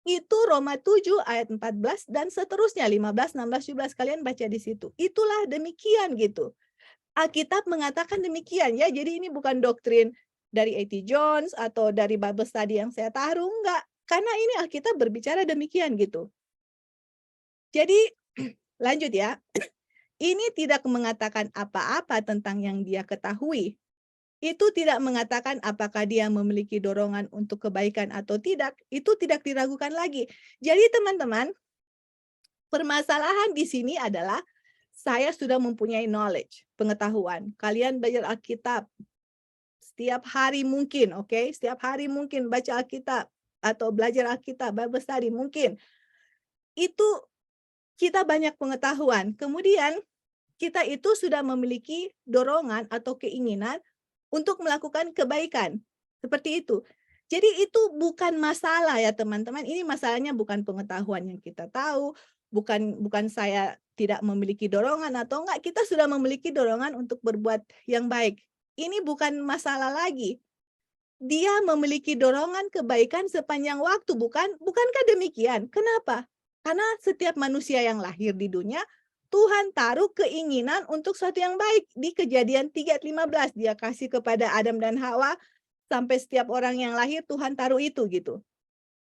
Itu Roma 7 ayat 14 dan seterusnya, 15, 16, 17, kalian baca di situ. Itulah demikian gitu. Alkitab mengatakan demikian ya, jadi ini bukan doktrin dari A.T. Jones atau dari Bible Study yang saya taruh, enggak. Karena ini Alkitab berbicara demikian gitu. Jadi lanjut ya, ini tidak mengatakan apa-apa tentang yang dia ketahui. Itu tidak mengatakan apakah dia memiliki dorongan untuk kebaikan atau tidak. Itu tidak diragukan lagi. Jadi teman-teman, permasalahan di sini adalah saya sudah mempunyai knowledge, pengetahuan. Kalian belajar Alkitab setiap hari mungkin, oke? Setiap hari mungkin baca Alkitab atau belajar Alkitab, Bible study mungkin. Itu kita banyak pengetahuan. Kemudian kita itu sudah memiliki dorongan atau keinginan untuk melakukan kebaikan. Seperti itu. Jadi itu bukan masalah ya teman-teman. Ini masalahnya bukan pengetahuan yang kita tahu, bukan saya tidak memiliki dorongan atau enggak, kita sudah memiliki dorongan untuk berbuat yang baik. Ini bukan masalah lagi. Dia memiliki dorongan kebaikan sepanjang waktu, bukankah demikian? Kenapa? Karena setiap manusia yang lahir di dunia, Tuhan taruh keinginan untuk sesuatu yang baik. Di Kejadian 3:15 dia kasih kepada Adam dan Hawa, sampai setiap orang yang lahir Tuhan taruh itu gitu.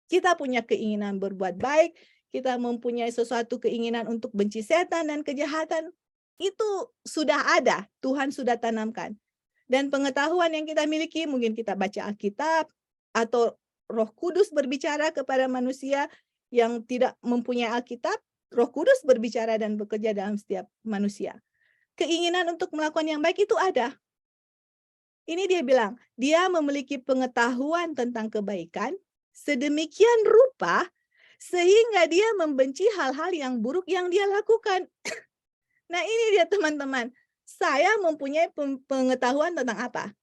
Kita punya keinginan berbuat baik, kita mempunyai sesuatu keinginan untuk benci setan dan kejahatan. Itu sudah ada, Tuhan sudah tanamkan. Dan pengetahuan yang kita miliki, mungkin kita baca Alkitab, atau Roh Kudus berbicara kepada manusia yang tidak mempunyai Alkitab, Roh Kudus berbicara dan bekerja dalam setiap manusia. Keinginan untuk melakukan yang baik itu ada. Ini dia bilang, dia memiliki pengetahuan tentang kebaikan, sedemikian rupa, sehingga dia membenci hal-hal yang buruk yang dia lakukan. Nah ini dia teman-teman, saya mempunyai pengetahuan tentang apa?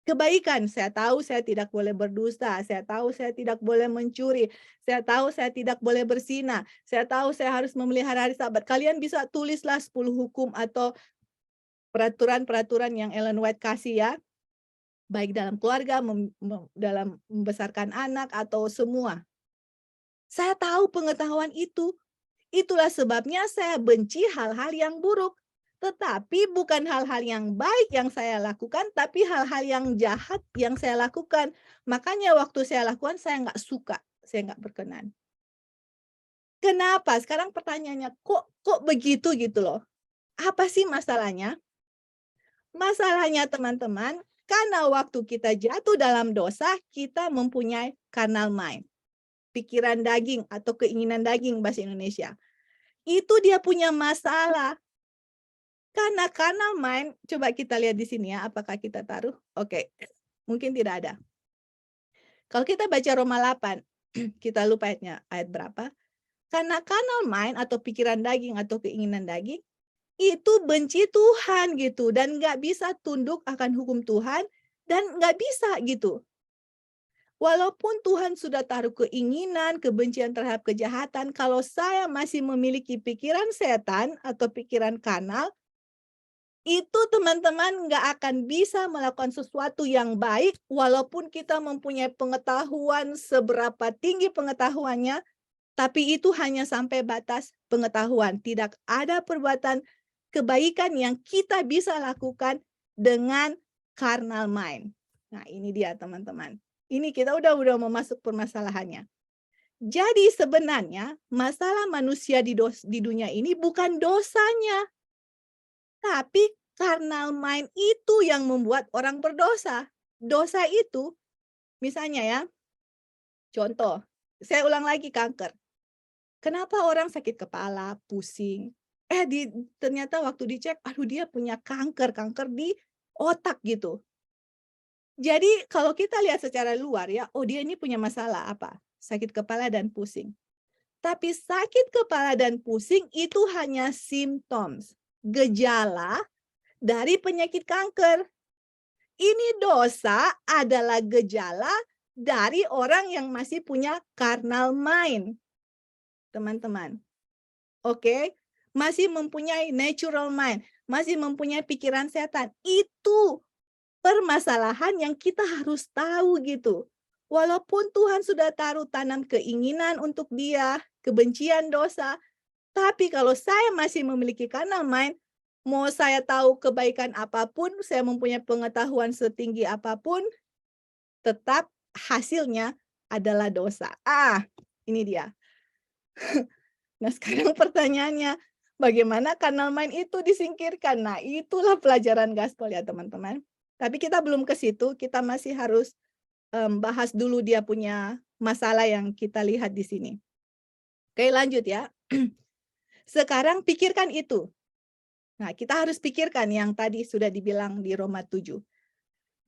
Kebaikan. Saya tahu saya tidak boleh berdusta, saya tahu saya tidak boleh mencuri, saya tahu saya tidak boleh berzina, saya tahu saya harus memelihara hari Sabat. Kalian bisa tulislah 10 hukum atau peraturan-peraturan yang Ellen White kasih ya, baik dalam keluarga, dalam membesarkan anak atau semua. Saya tahu pengetahuan itu. Itulah sebabnya saya benci hal-hal yang buruk. Tetapi bukan hal-hal yang baik yang saya lakukan, tapi hal-hal yang jahat yang saya lakukan. Makanya waktu saya lakukan, saya nggak suka, saya nggak berkenan. Kenapa? Sekarang pertanyaannya, kok begitu gitu loh? Apa sih masalahnya? Masalahnya teman-teman, karena waktu kita jatuh dalam dosa, kita mempunyai carnal mind. Pikiran daging atau keinginan daging bahasa Indonesia. Itu dia punya masalah. Karena carnal mind, coba kita lihat di sini ya, apakah kita taruh? Oke, mungkin tidak ada. Kalau kita baca Roma 8, kita lupa ayat berapa. Karena carnal mind atau pikiran daging atau keinginan daging, itu benci Tuhan gitu. Dan nggak bisa tunduk akan hukum Tuhan. Dan nggak bisa gitu. Walaupun Tuhan sudah taruh keinginan, kebencian terhadap kejahatan, kalau saya masih memiliki pikiran setan atau pikiran kanal, itu teman-teman nggak akan bisa melakukan sesuatu yang baik walaupun kita mempunyai pengetahuan seberapa tinggi pengetahuannya, tapi itu hanya sampai batas pengetahuan. Tidak ada perbuatan kebaikan yang kita bisa lakukan dengan carnal mind. Nah, ini dia teman-teman. Ini kita udah mau masuk permasalahannya. Jadi sebenarnya masalah manusia di dunia ini bukan dosanya, tapi carnal mind itu yang membuat orang berdosa. Dosa itu, misalnya ya, contoh, saya ulang lagi kanker. Kenapa orang sakit kepala, pusing? Ternyata waktu dicek, aduh dia punya kanker di otak gitu. Jadi kalau kita lihat secara luar ya, oh dia ini punya masalah apa? Sakit kepala dan pusing. Tapi sakit kepala dan pusing itu hanya symptoms, gejala dari penyakit kanker. Ini dosa adalah gejala dari orang yang masih punya carnal mind. Teman-teman. Oke? Masih mempunyai natural mind, masih mempunyai pikiran setan. Itu permasalahan yang kita harus tahu gitu. Walaupun Tuhan sudah taruh tanam keinginan untuk dia, kebencian dosa, tapi kalau saya masih memiliki carnal mind, mau saya tahu kebaikan apapun, saya mempunyai pengetahuan setinggi apapun, tetap hasilnya adalah dosa. Ini dia. Nah, sekarang pertanyaannya, bagaimana carnal mind itu disingkirkan? Nah, itulah pelajaran gaspol ya, teman-teman. Tapi kita belum ke situ, kita masih harus bahas dulu dia punya masalah yang kita lihat di sini. Oke, lanjut ya. Sekarang pikirkan itu. Nah, kita harus pikirkan yang tadi sudah dibilang di Roma 7.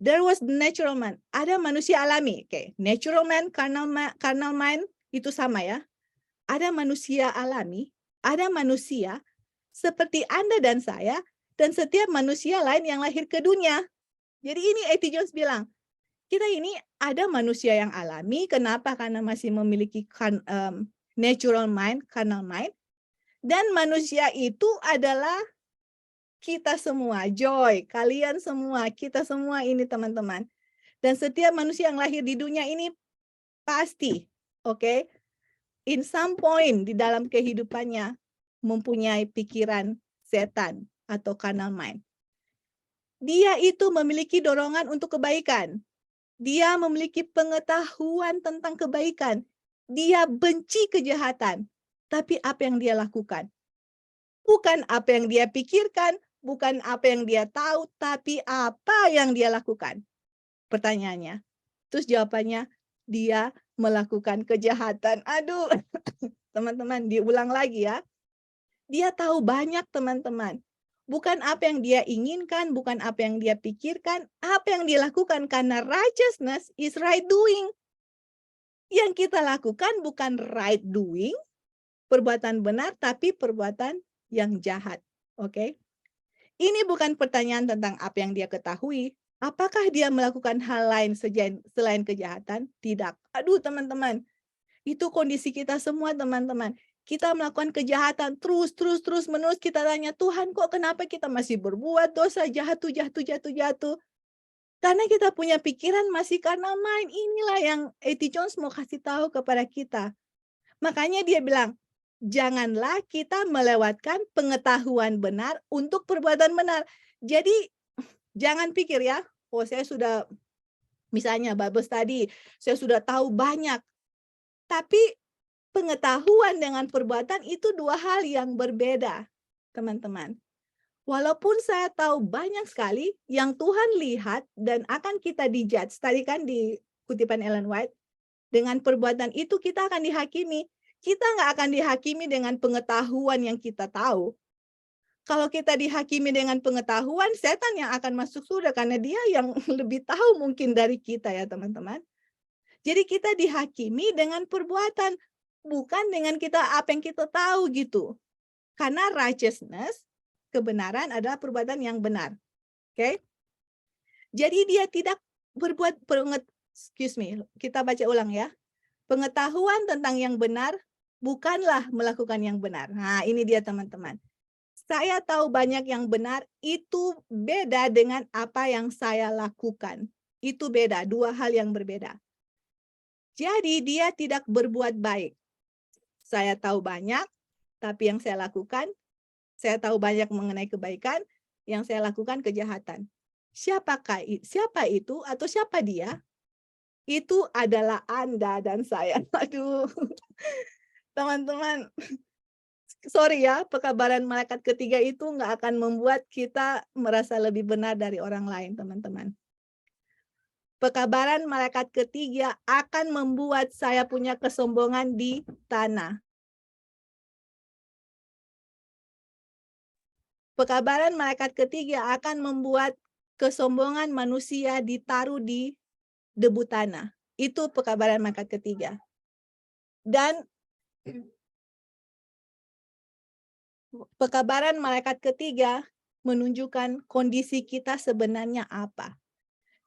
There was the natural man. Ada manusia alami. Oke, natural man, carnal mind itu sama ya. Ada manusia alami, ada manusia seperti Anda dan saya, dan setiap manusia lain yang lahir ke dunia. Jadi ini A.T. Jones bilang, kita ini ada manusia yang alami, kenapa? Karena masih memiliki natural mind, carnal mind, dan manusia itu adalah kita semua, Joy, kalian semua, kita semua ini teman-teman. Dan setiap manusia yang lahir di dunia ini pasti, oke? In some point di dalam kehidupannya mempunyai pikiran setan atau carnal mind. Dia itu memiliki dorongan untuk kebaikan. Dia memiliki pengetahuan tentang kebaikan. Dia benci kejahatan. Tapi apa yang dia lakukan? Bukan apa yang dia pikirkan, bukan apa yang dia tahu, tapi apa yang dia lakukan. Pertanyaannya. Terus jawabannya, dia melakukan kejahatan. Aduh, teman-teman, diulang lagi ya. Dia tahu banyak, teman-teman. Bukan apa yang dia inginkan, bukan apa yang dia pikirkan, apa yang dia lakukan karena righteousness is right doing. Yang kita lakukan bukan right doing, perbuatan benar, tapi perbuatan yang jahat. Oke? Ini bukan pertanyaan tentang apa yang dia ketahui. Apakah dia melakukan hal lain selain kejahatan? Tidak. Aduh, teman-teman. Itu kondisi kita semua, teman-teman. Kita melakukan kejahatan terus menerus kita tanya, Tuhan kok kenapa kita masih berbuat dosa, jatuh. Karena kita punya pikiran masih carnal mind. Inilah yang A.T. Jones mau kasih tahu kepada kita. Makanya dia bilang, janganlah kita melewatkan pengetahuan benar untuk perbuatan benar. Jadi jangan pikir ya, oh saya sudah, misalnya Babes tadi, saya sudah tahu banyak. Tapi pengetahuan dengan perbuatan itu dua hal yang berbeda, teman-teman. Walaupun saya tahu banyak sekali yang Tuhan lihat dan akan kita dijudge, tadi kan di kutipan Ellen White, dengan perbuatan itu kita akan dihakimi. Kita nggak akan dihakimi dengan pengetahuan yang kita tahu. Kalau kita dihakimi dengan pengetahuan, setan yang akan masuk surga karena dia yang lebih tahu mungkin dari kita ya teman-teman. Jadi kita dihakimi dengan perbuatan, bukan dengan apa yang kita tahu gitu. Karena righteousness, kebenaran adalah perbuatan yang benar. Oke? Jadi dia tidak kita baca ulang ya. Pengetahuan tentang yang benar bukanlah melakukan yang benar. Nah, ini dia teman-teman. Saya tahu banyak yang benar itu beda dengan apa yang saya lakukan. Itu beda, dua hal yang berbeda. Jadi dia tidak berbuat baik. Saya tahu banyak, tapi yang saya lakukan, saya tahu banyak mengenai kebaikan, yang saya lakukan kejahatan. Siapa itu atau siapa dia? Itu adalah Anda dan saya. Aduh, teman-teman, sorry ya, pekabaran malaikat ketiga itu nggak akan membuat kita merasa lebih benar dari orang lain, teman-teman. Pekabaran malaikat ketiga akan membuat saya punya kesombongan di tanah. Pekabaran malaikat ketiga akan membuat kesombongan manusia ditaruh di debu tanah. Itu pekabaran malaikat ketiga. Dan pekabaran malaikat ketiga menunjukkan kondisi kita sebenarnya apa.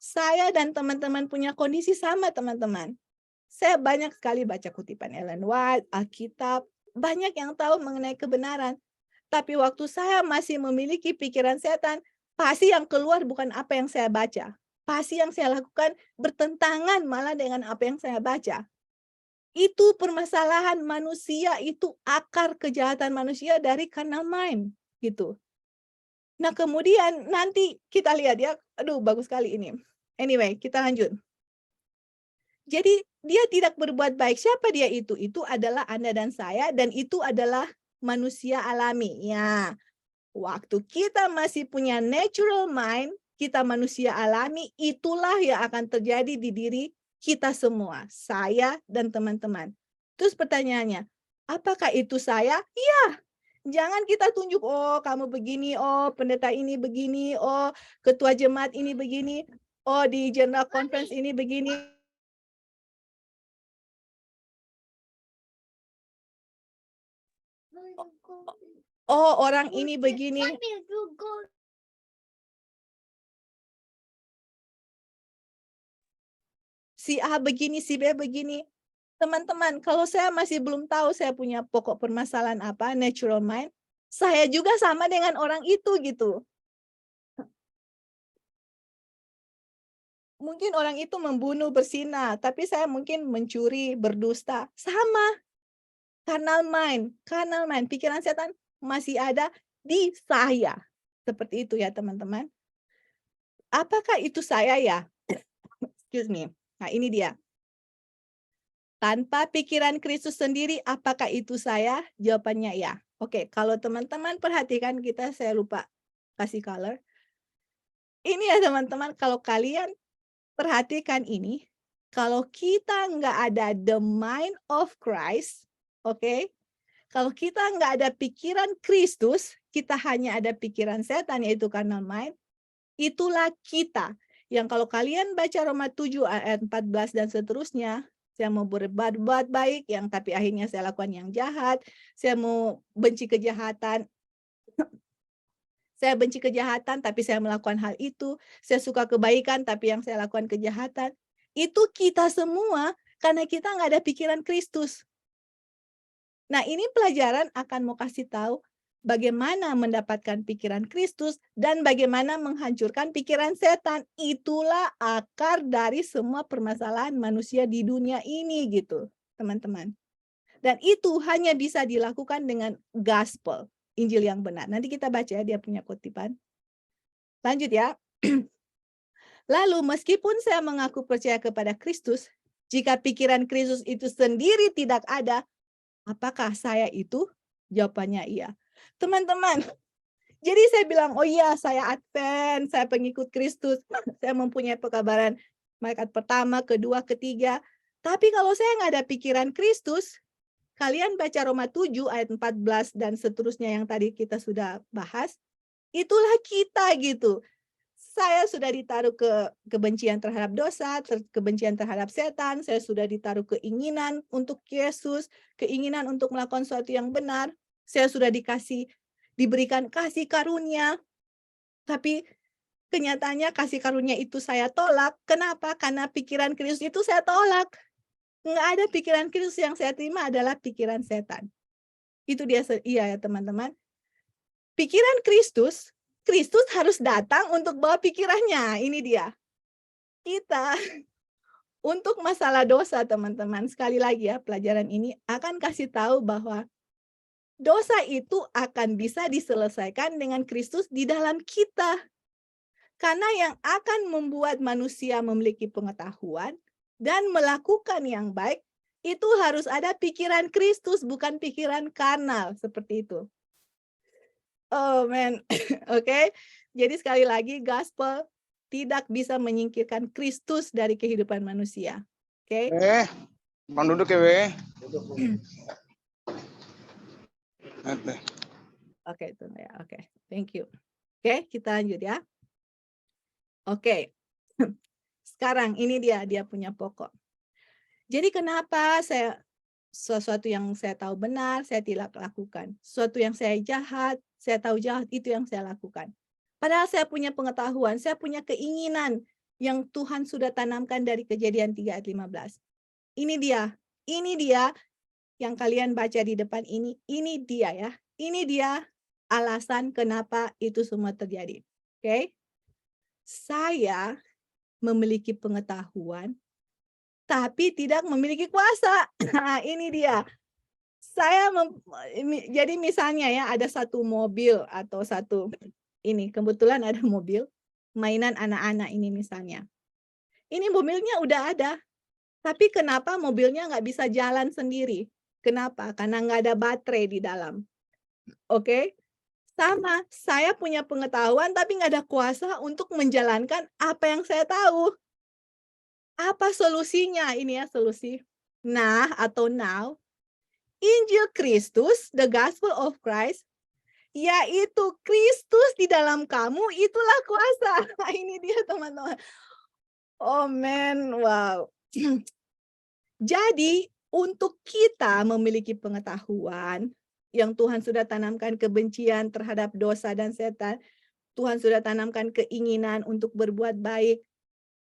Saya dan teman-teman punya kondisi sama, teman-teman. Saya banyak sekali baca kutipan Ellen White, Alkitab, banyak yang tahu mengenai kebenaran. Tapi waktu saya masih memiliki pikiran setan, pasti yang keluar bukan apa yang saya baca. Pasti yang saya lakukan bertentangan malah dengan apa yang saya baca. Itu permasalahan manusia, itu akar kejahatan manusia dari carnal mind, gitu. Nah, kemudian nanti kita lihat ya, aduh bagus sekali ini. Anyway, kita lanjut. Jadi dia tidak berbuat baik. Siapa dia itu? Itu adalah Anda dan saya, dan itu adalah manusia alami. Ya, waktu kita masih punya natural mind, kita manusia alami, itulah yang akan terjadi di diri kita semua, saya dan teman-teman. Terus pertanyaannya, apakah itu saya? Iya. Jangan kita tunjuk, oh kamu begini, oh pendeta ini begini, oh ketua jemaat ini begini, oh di general conference ini begini. Oh orang ini begini. Si A begini, si B begini. Teman-teman, kalau saya masih belum tahu saya punya pokok permasalahan apa, natural mind, saya juga sama dengan orang itu gitu. Mungkin orang itu membunuh, berzina, tapi saya mungkin mencuri, berdusta. Sama. Carnal mind, pikiran setan masih ada di saya. Seperti itu ya teman-teman. Apakah itu saya ya? Excuse me. Nah ini dia. Tanpa pikiran Kristus sendiri, apakah itu saya? Jawabannya ya. Oke, kalau teman-teman perhatikan saya lupa kasih color. Ini ya teman-teman, kalau kalian perhatikan ini, kalau kita nggak ada the mind of Christ, oke? Kalau kita nggak ada pikiran Kristus, kita hanya ada pikiran setan, yaitu carnal mind, itulah kita. Yang kalau kalian baca Roma 7 ayat 14 dan seterusnya, saya mau berbuat baik, yang tapi akhirnya saya lakukan yang jahat, saya mau benci kejahatan, saya benci kejahatan, tapi saya melakukan hal itu, saya suka kebaikan, tapi yang saya lakukan kejahatan, itu kita semua, karena kita nggak ada pikiran Kristus. Nah, ini pelajaran akan mau kasih tahu bagaimana mendapatkan pikiran Kristus dan bagaimana menghancurkan pikiran setan. Itulah akar dari semua permasalahan manusia di dunia ini gitu, teman-teman. Dan itu hanya bisa dilakukan dengan gospel, Injil yang benar. Nanti kita baca ya, dia punya kutipan. Lanjut ya. Lalu meskipun saya mengaku percaya kepada Kristus, jika pikiran Kristus itu sendiri tidak ada, apakah saya itu? Jawabannya iya. Teman-teman, jadi saya bilang, oh iya saya Advent, saya pengikut Kristus, saya mempunyai pekabaran malaikat pertama, kedua, ketiga. Tapi kalau saya nggak ada pikiran Kristus, kalian baca Roma 7 ayat 14 dan seterusnya yang tadi kita sudah bahas, itulah kita gitu. Saya sudah ditaruh ke kebencian terhadap dosa, kebencian terhadap setan, saya sudah ditaruh keinginan untuk Yesus, keinginan untuk melakukan sesuatu yang benar, saya sudah diberikan kasih karunia, tapi kenyataannya kasih karunia itu saya tolak. Kenapa? Karena pikiran Kristus itu saya tolak. Nggak ada pikiran Kristus, yang saya terima adalah pikiran setan. Itu dia, iya ya teman-teman. Pikiran Kristus, Kristus harus datang untuk bawa pikirannya. Ini dia. Kita untuk masalah dosa teman-teman, sekali lagi ya, pelajaran ini akan kasih tahu bahwa dosa itu akan bisa diselesaikan dengan Kristus di dalam kita. Karena yang akan membuat manusia memiliki pengetahuan dan melakukan yang baik, itu harus ada pikiran Kristus, bukan pikiran karnal, seperti itu. Oh man, oke. Jadi sekali lagi, gospel tidak bisa menyingkirkan Kristus dari kehidupan manusia. Oke. Duduk ya, Weh. Oke, itu ya. Oke, thank you. Oke, kita lanjut ya. Oke. Sekarang ini dia punya pokok. Jadi kenapa sesuatu yang saya tahu benar, saya tidak lakukan. Sesuatu yang saya tahu jahat, itu yang saya lakukan. Padahal saya punya pengetahuan, saya punya keinginan yang Tuhan sudah tanamkan dari Kejadian 3 ayat 15. Ini dia yang kalian baca di depan ini dia ya. Ini dia alasan kenapa itu semua terjadi. Oke? Saya memiliki pengetahuan, tapi tidak memiliki kuasa. Nah, ini dia. Jadi misalnya ya, ada satu mobil atau kebetulan ada mobil mainan anak-anak ini misalnya. Ini mobilnya udah ada, tapi kenapa mobilnya nggak bisa jalan sendiri? Kenapa? Karena nggak ada baterai di dalam. Oke? Sama, saya punya pengetahuan tapi nggak ada kuasa untuk menjalankan apa yang saya tahu. Apa solusinya? Ini ya solusi. Nah atau now, Injil Kristus, the Gospel of Christ, yaitu Kristus di dalam kamu, itulah kuasa. Nah, ini dia teman-teman. Oh man, wow. Jadi untuk kita memiliki pengetahuan yang Tuhan sudah tanamkan kebencian terhadap dosa dan setan, Tuhan sudah tanamkan keinginan untuk berbuat baik,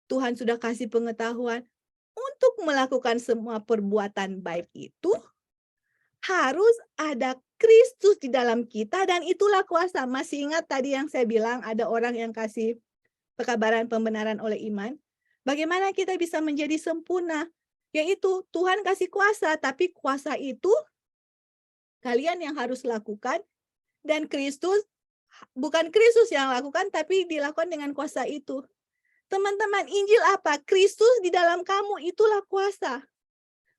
Tuhan sudah kasih pengetahuan untuk melakukan semua perbuatan baik itu, harus ada Kristus di dalam kita dan itulah kuasa. Masih ingat tadi yang saya bilang ada orang yang kasih pekabaran pembenaran oleh iman? Bagaimana kita bisa menjadi sempurna? Yaitu Tuhan kasih kuasa, tapi kuasa itu kalian yang harus lakukan dan Kristus, bukan Kristus yang lakukan, tapi dilakukan dengan kuasa itu. Teman-teman, Injil apa? Kristus di dalam kamu, itulah kuasa.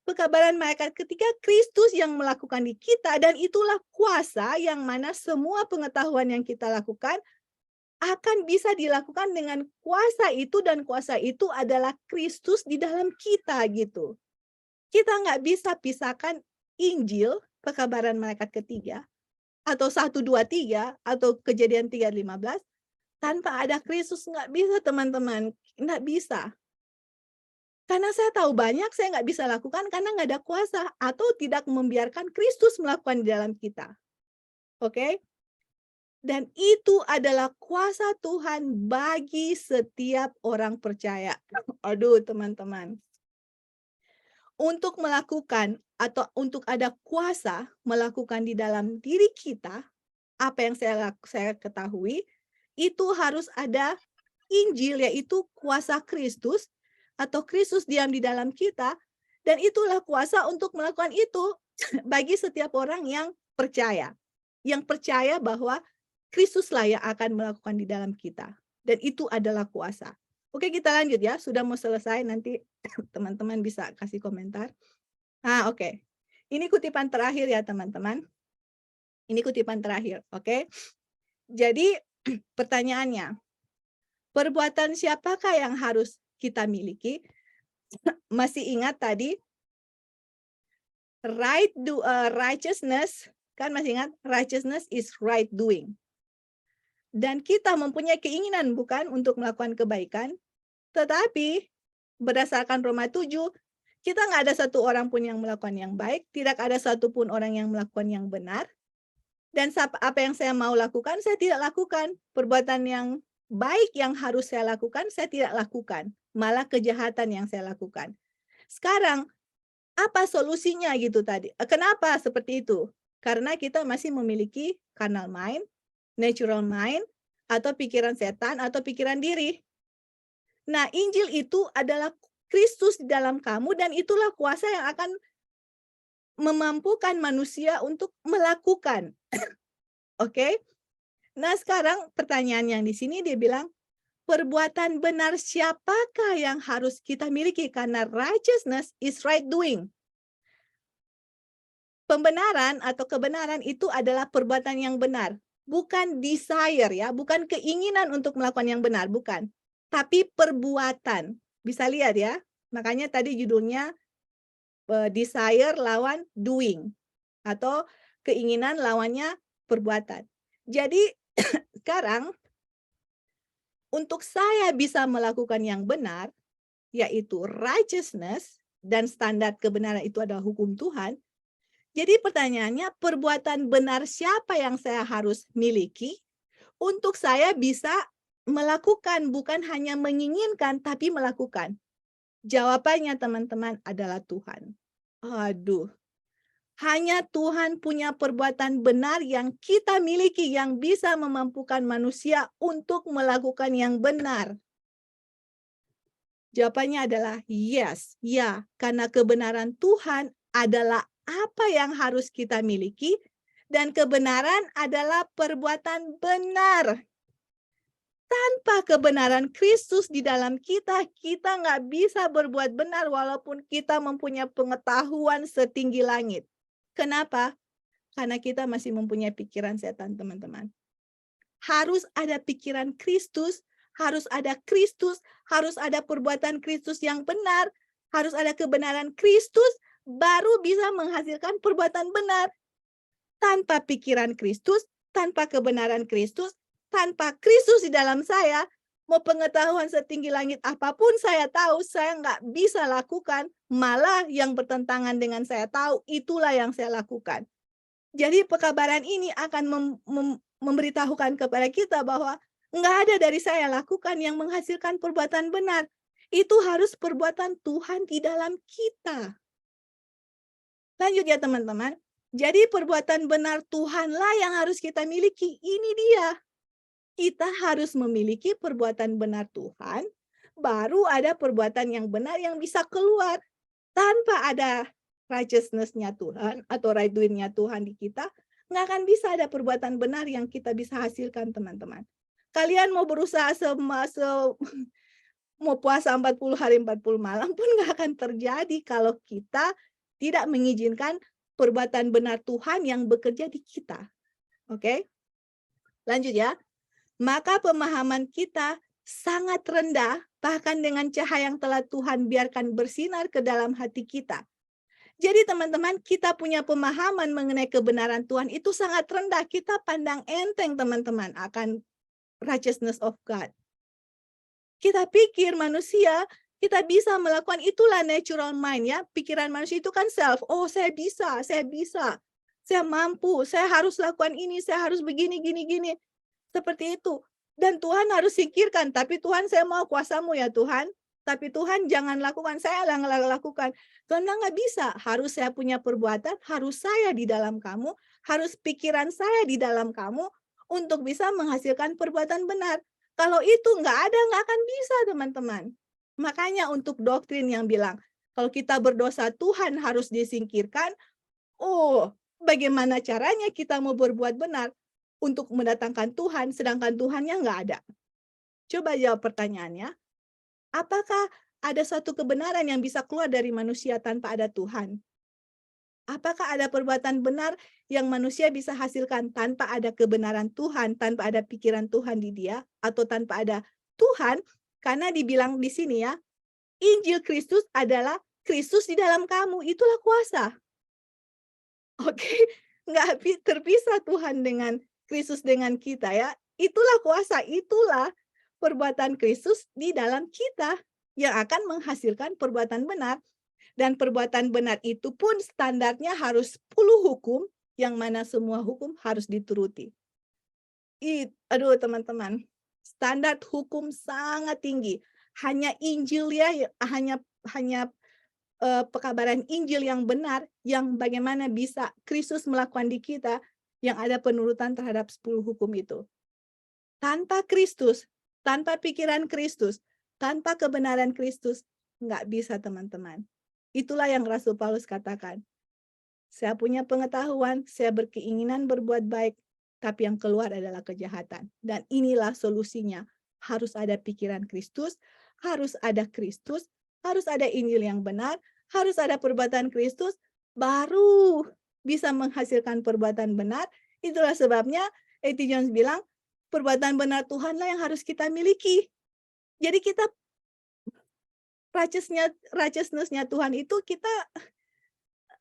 Pekabaran malaikat ketiga, Kristus yang melakukan di kita, dan itulah kuasa yang mana semua pengetahuan yang kita lakukan akan bisa dilakukan dengan kuasa itu, dan kuasa itu adalah Kristus di dalam kita gitu. Kita nggak bisa pisahkan Injil, pekabaran malaikat ketiga, atau 1, 2, 3, atau Kejadian 3:15, tanpa ada Kristus. Nggak bisa teman-teman, nggak bisa. Karena saya tahu banyak saya nggak bisa lakukan karena nggak ada kuasa atau tidak membiarkan Kristus melakukan di dalam kita. Oke? Dan itu adalah kuasa Tuhan bagi setiap orang percaya. Aduh teman-teman. Untuk melakukan atau untuk ada kuasa melakukan di dalam diri kita, apa yang saya ketahui, itu harus ada Injil, yaitu kuasa Kristus, atau Kristus diam di dalam kita, dan itulah kuasa untuk melakukan itu bagi setiap orang yang percaya bahwa Kristuslah yang akan melakukan di dalam kita, dan itu adalah kuasa. Oke, kita lanjut ya, sudah mau selesai, nanti teman-teman bisa kasih komentar. Oke. Ini kutipan terakhir ya teman-teman. Ini kutipan terakhir, oke. Jadi pertanyaannya, perbuatan siapakah yang harus kita miliki? Masih ingat tadi righteousness, kan masih ingat righteousness is right doing. Dan kita mempunyai keinginan bukan untuk melakukan kebaikan, tetapi berdasarkan Roma 7, kita nggak ada satu orang pun yang melakukan yang baik, tidak ada satu pun orang yang melakukan yang benar. Dan apa yang saya mau lakukan, saya tidak lakukan. Perbuatan yang baik yang harus saya lakukan, saya tidak lakukan. Malah kejahatan yang saya lakukan. Sekarang, apa solusinya gitu tadi? Kenapa seperti itu? Karena kita masih memiliki carnal mind, natural mind, atau pikiran setan, atau pikiran diri. Nah, Injil itu adalah Kristus di dalam kamu, dan itulah kuasa yang akan memampukan manusia untuk melakukan. Oke? Nah, sekarang pertanyaan yang di sini dia bilang, perbuatan benar siapakah yang harus kita miliki? Karena righteousness is right doing. Pembenaran atau kebenaran itu adalah perbuatan yang benar. Bukan desire ya, bukan keinginan untuk melakukan yang benar, bukan. Tapi perbuatan. Bisa lihat ya, makanya tadi judulnya desire lawan doing. Atau keinginan lawannya perbuatan. Jadi sekarang, untuk saya bisa melakukan yang benar, yaitu righteousness, dan standar kebenaran itu adalah hukum Tuhan. Jadi pertanyaannya, perbuatan benar siapa yang saya harus miliki untuk saya bisa melakukan, bukan hanya menginginkan, tapi melakukan? Jawabannya teman-teman adalah Tuhan. Aduh, hanya Tuhan punya perbuatan benar yang kita miliki, yang bisa memampukan manusia untuk melakukan yang benar. Jawabannya adalah yes, ya, karena kebenaran Tuhan adalah apa yang harus kita miliki, dan kebenaran adalah perbuatan benar. Tanpa kebenaran Kristus di dalam kita, kita nggak bisa berbuat benar walaupun kita mempunyai pengetahuan setinggi langit. Kenapa? Karena kita masih mempunyai pikiran setan, teman-teman. Harus ada pikiran Kristus, harus ada Kristus, harus ada perbuatan Kristus yang benar, harus ada kebenaran Kristus, baru bisa menghasilkan perbuatan benar. Tanpa pikiran Kristus, tanpa kebenaran Kristus, tanpa Kristus di dalam saya, mau pengetahuan setinggi langit apapun saya tahu, saya nggak bisa lakukan. Malah yang bertentangan dengan saya tahu, itulah yang saya lakukan. Jadi pekabaran ini akan memberitahukan kepada kita bahwa nggak ada dari saya lakukan yang menghasilkan perbuatan benar. Itu harus perbuatan Tuhan di dalam kita. Lanjut ya teman-teman. Jadi perbuatan benar Tuhanlah yang harus kita miliki. Ini dia. Kita harus memiliki perbuatan benar Tuhan, baru ada perbuatan yang benar yang bisa keluar. Tanpa ada righteousness-nya Tuhan atau right doing-nya Tuhan di kita, nggak akan bisa ada perbuatan benar yang kita bisa hasilkan, teman-teman. Kalian mau berusaha mau puasa 40 hari 40 malam pun nggak akan terjadi kalau kita tidak mengizinkan perbuatan benar Tuhan yang bekerja di kita. Oke? Lanjut ya. Maka pemahaman kita sangat rendah, bahkan dengan cahaya yang telah Tuhan biarkan bersinar ke dalam hati kita. Jadi teman-teman, kita punya pemahaman mengenai kebenaran Tuhan itu sangat rendah. Kita pandang enteng teman-teman akan righteousness of God. Kita pikir manusia, kita bisa melakukan, itulah natural mind ya. Pikiran manusia itu kan self. Oh, saya bisa. Saya mampu, saya harus lakukan ini, saya harus begini, gini. Seperti itu. Dan Tuhan harus singkirkan, tapi Tuhan saya mau kuasamu ya Tuhan. Tapi Tuhan jangan lakukan, saya lakukan. Tuhan nggak bisa, harus saya punya perbuatan, harus saya di dalam kamu, harus pikiran saya di dalam kamu untuk bisa menghasilkan perbuatan benar. Kalau itu nggak ada, nggak akan bisa teman-teman. Makanya untuk doktrin yang bilang, kalau kita berdosa Tuhan harus disingkirkan, oh bagaimana caranya kita mau berbuat benar untuk mendatangkan Tuhan, sedangkan Tuhannya nggak ada. Coba jawab pertanyaannya, apakah ada satu kebenaran yang bisa keluar dari manusia tanpa ada Tuhan? Apakah ada perbuatan benar yang manusia bisa hasilkan tanpa ada kebenaran Tuhan, tanpa ada pikiran Tuhan di dia, atau tanpa ada Tuhan? Karena dibilang di sini ya, Injil Kristus adalah Kristus di dalam kamu, itulah kuasa. Oke, nggak terpisah Tuhan dengan Kristus dengan kita ya. Itulah kuasa, itulah perbuatan Kristus di dalam kita yang akan menghasilkan perbuatan benar. Dan perbuatan benar itu pun standarnya harus 10 hukum, yang mana semua hukum harus dituruti. Aduh teman-teman, Standar hukum sangat tinggi. Hanya Injil ya, hanya pekabaran Injil yang benar, yang bagaimana bisa Kristus melakukan di kita, yang ada penurutan terhadap 10 hukum itu. Tanpa Kristus, tanpa pikiran Kristus, tanpa kebenaran Kristus, nggak bisa teman-teman. Itulah yang Rasul Paulus katakan. Saya punya pengetahuan, saya berkeinginan berbuat baik, tapi yang keluar adalah kejahatan. Dan inilah solusinya. Harus ada pikiran Kristus, harus ada Kristus, harus ada Injil yang benar, harus ada perbuatan Kristus, baru bisa menghasilkan perbuatan benar. Itulah sebabnya A.T. Jones bilang, perbuatan benar Tuhanlah yang harus kita miliki. Jadi kita, righteousness-nya Tuhan itu kita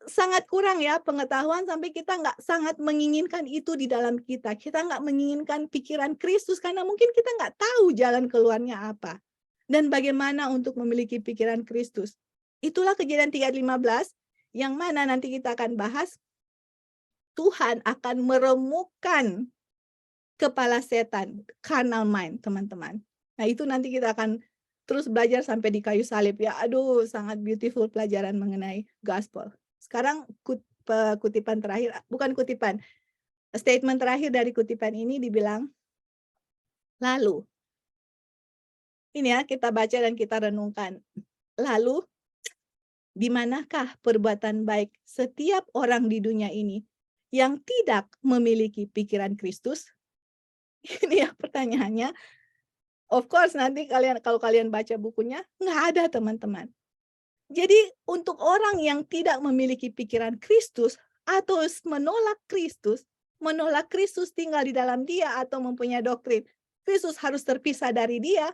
sangat kurang ya pengetahuan sampai kita nggak sangat menginginkan itu di dalam kita. Kita nggak menginginkan pikiran Kristus karena mungkin kita nggak tahu jalan keluarnya apa. Dan bagaimana untuk memiliki pikiran Kristus. Itulah Kejadian 3:15 yang mana nanti kita akan bahas. Tuhan akan meremukkan kepala setan, carnal mind, teman-teman. Nah, itu nanti kita akan terus belajar sampai di kayu salib ya. Aduh, sangat beautiful pelajaran mengenai gospel. Sekarang kutipan terakhir, bukan kutipan, statement terakhir dari kutipan ini dibilang, lalu, ini ya kita baca dan kita renungkan. Lalu, di manakah perbuatan baik setiap orang di dunia ini yang tidak memiliki pikiran Kristus? Ini ya pertanyaannya. Of course nanti kalau kalian baca bukunya, nggak ada teman-teman. Jadi untuk orang yang tidak memiliki pikiran Kristus atau menolak Kristus tinggal di dalam dia atau mempunyai doktrin Kristus harus terpisah dari dia,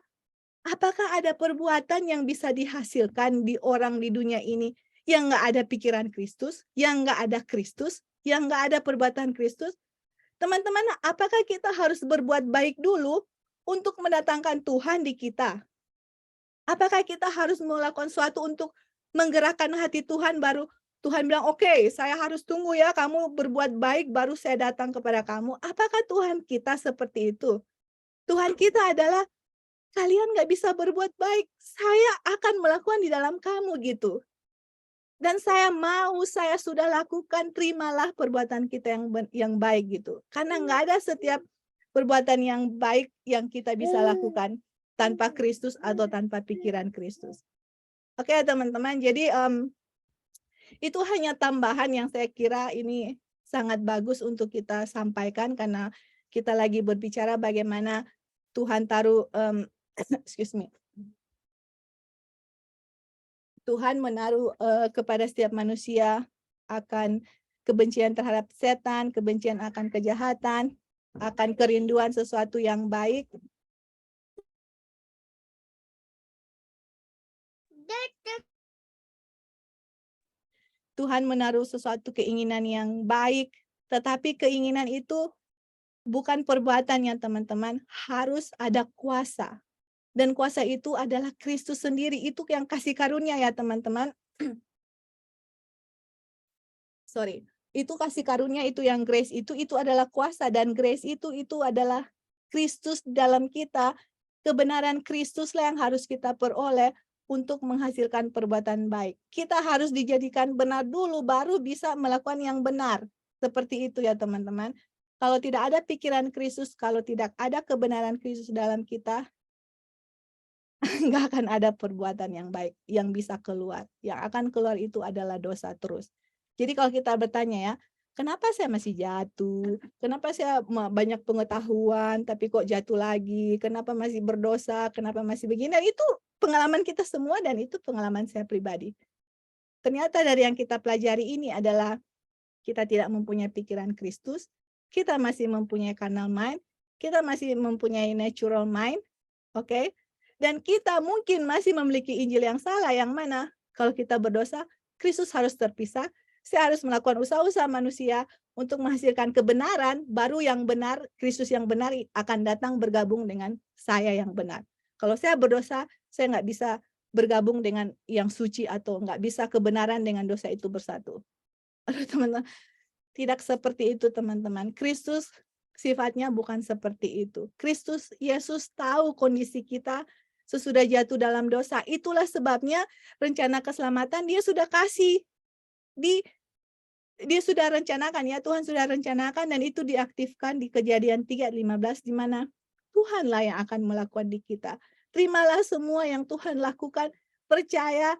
apakah ada perbuatan yang bisa dihasilkan di orang di dunia ini yang nggak ada pikiran Kristus, yang nggak ada Kristus, yang nggak ada perbuatan Kristus? Teman-teman, apakah kita harus berbuat baik dulu untuk mendatangkan Tuhan di kita? Apakah kita harus melakukan sesuatu untuk menggerakkan hati Tuhan baru Tuhan bilang, oke, saya harus tunggu ya, kamu berbuat baik baru saya datang kepada kamu. Apakah Tuhan kita seperti itu? Tuhan kita adalah, kalian nggak bisa berbuat baik, saya akan melakukan di dalam kamu gitu. Dan saya sudah lakukan, terimalah perbuatan kita yang baik gitu. Karena nggak ada setiap perbuatan yang baik yang kita bisa lakukan tanpa Kristus atau tanpa pikiran Kristus. Oke teman-teman, jadi itu hanya tambahan yang saya kira ini sangat bagus untuk kita sampaikan karena kita lagi berbicara bagaimana Tuhan taruh, excuse me. Tuhan menaruh kepada setiap manusia akan kebencian terhadap setan, kebencian akan kejahatan, akan kerinduan sesuatu yang baik. Tuhan menaruh sesuatu keinginan yang baik, tetapi keinginan itu bukan perbuatan ya teman-teman, harus ada kuasa. Dan kuasa itu adalah Kristus sendiri, itu yang kasih karunia ya teman-teman. Sorry, itu kasih karunia, itu yang grace itu adalah kuasa, dan grace itu adalah Kristus dalam kita. Kebenaran Kristuslah yang harus kita peroleh untuk menghasilkan perbuatan baik. Kita harus dijadikan benar dulu, baru bisa melakukan yang benar. Seperti itu ya teman-teman. Kalau tidak ada pikiran Kristus, kalau tidak ada kebenaran Kristus dalam kita, nggak akan ada perbuatan yang baik yang bisa keluar. Yang akan keluar itu adalah dosa terus. Jadi kalau kita bertanya ya, kenapa saya masih jatuh? Kenapa saya banyak pengetahuan tapi kok jatuh lagi? Kenapa masih berdosa? Kenapa masih begini? Dan itu pengalaman kita semua dan itu pengalaman saya pribadi. Ternyata dari yang kita pelajari ini adalah kita tidak mempunyai pikiran Kristus, kita masih mempunyai carnal mind, kita masih mempunyai natural mind, oke? Dan kita mungkin masih memiliki Injil yang salah, yang mana kalau kita berdosa, Kristus harus terpisah. Saya harus melakukan usaha-usaha manusia untuk menghasilkan kebenaran, baru yang benar, Kristus yang benar akan datang bergabung dengan saya yang benar. Kalau saya berdosa, saya nggak bisa bergabung dengan yang suci atau nggak bisa kebenaran dengan dosa itu bersatu. Aduh teman-teman, tidak seperti itu teman-teman. Kristus sifatnya bukan seperti itu. Kristus Yesus tahu kondisi kita sesudah jatuh dalam dosa. Itulah sebabnya rencana keselamatan dia sudah kasih. Dia sudah rencanakan ya, Tuhan sudah rencanakan dan itu diaktifkan di Kejadian 3:15 di mana Tuhanlah yang akan melakukan di kita. Terimalah semua yang Tuhan lakukan, percaya,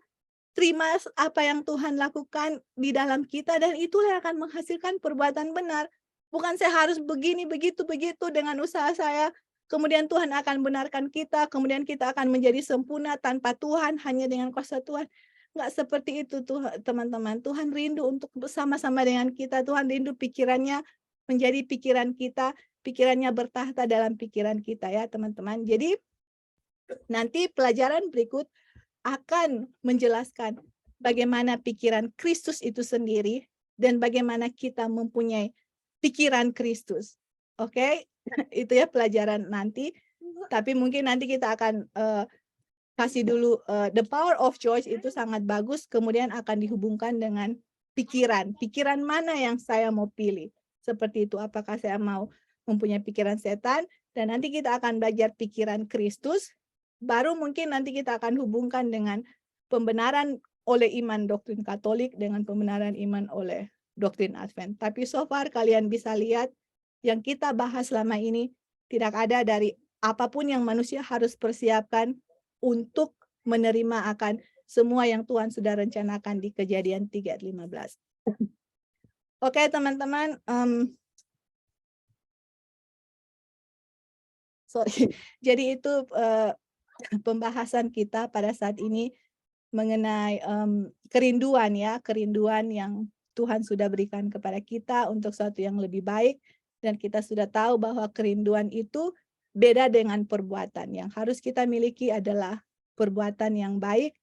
terima apa yang Tuhan lakukan di dalam kita dan itulah yang akan menghasilkan perbuatan benar. Bukan saya harus begini, begitu, begitu dengan usaha saya. Kemudian Tuhan akan benarkan kita, kemudian kita akan menjadi sempurna tanpa Tuhan, hanya dengan kuasa Tuhan. Enggak seperti itu teman-teman. Tuhan rindu untuk bersama-sama dengan kita. Tuhan rindu pikirannya menjadi pikiran kita, pikirannya bertahta dalam pikiran kita ya teman-teman. Jadi nanti pelajaran berikut akan menjelaskan bagaimana pikiran Kristus itu sendiri dan bagaimana kita mempunyai pikiran Kristus. Oke, itu ya pelajaran nanti. Tapi mungkin nanti kita akan kasih dulu the power of choice itu sangat bagus, kemudian akan dihubungkan dengan pikiran. Pikiran mana yang saya mau pilih? Seperti itu, apakah saya mau mempunyai pikiran setan? Dan nanti kita akan belajar pikiran Kristus, baru mungkin nanti kita akan hubungkan dengan pembenaran oleh iman doktrin Katolik dengan pembenaran iman oleh doktrin Advent. Tapi so far kalian bisa lihat yang kita bahas selama ini tidak ada dari apapun yang manusia harus persiapkan untuk menerima akan semua yang Tuhan sudah rencanakan di Kejadian 3:15. Oke teman-teman, sorry. Jadi itu pembahasan kita pada saat ini mengenai kerinduan ya, kerinduan yang Tuhan sudah berikan kepada kita untuk sesuatu yang lebih baik dan kita sudah tahu bahwa kerinduan itu beda dengan perbuatan. Yang harus kita miliki adalah perbuatan yang baik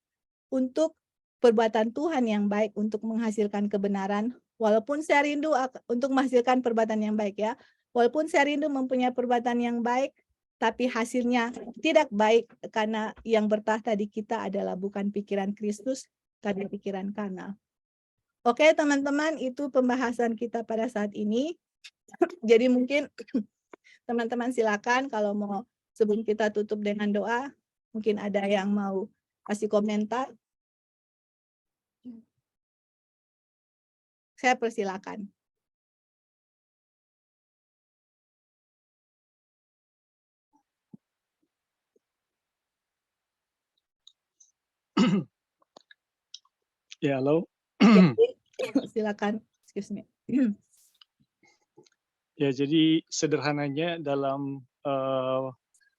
untuk perbuatan Tuhan yang baik untuk menghasilkan kebenaran. Walaupun saya rindu untuk menghasilkan perbuatan yang baik ya. Walaupun saya rindu mempunyai perbuatan yang baik, tapi hasilnya tidak baik karena yang bertahta di kita adalah bukan pikiran Kristus, tapi pikiran kanal. Oke teman-teman, itu pembahasan kita pada saat ini. Jadi mungkin teman-teman silakan kalau mau sebelum kita tutup dengan doa, mungkin ada yang mau kasih komentar. Saya persilakan. Ya, halo. Silakan. Excuse me. Ya, jadi sederhananya dalam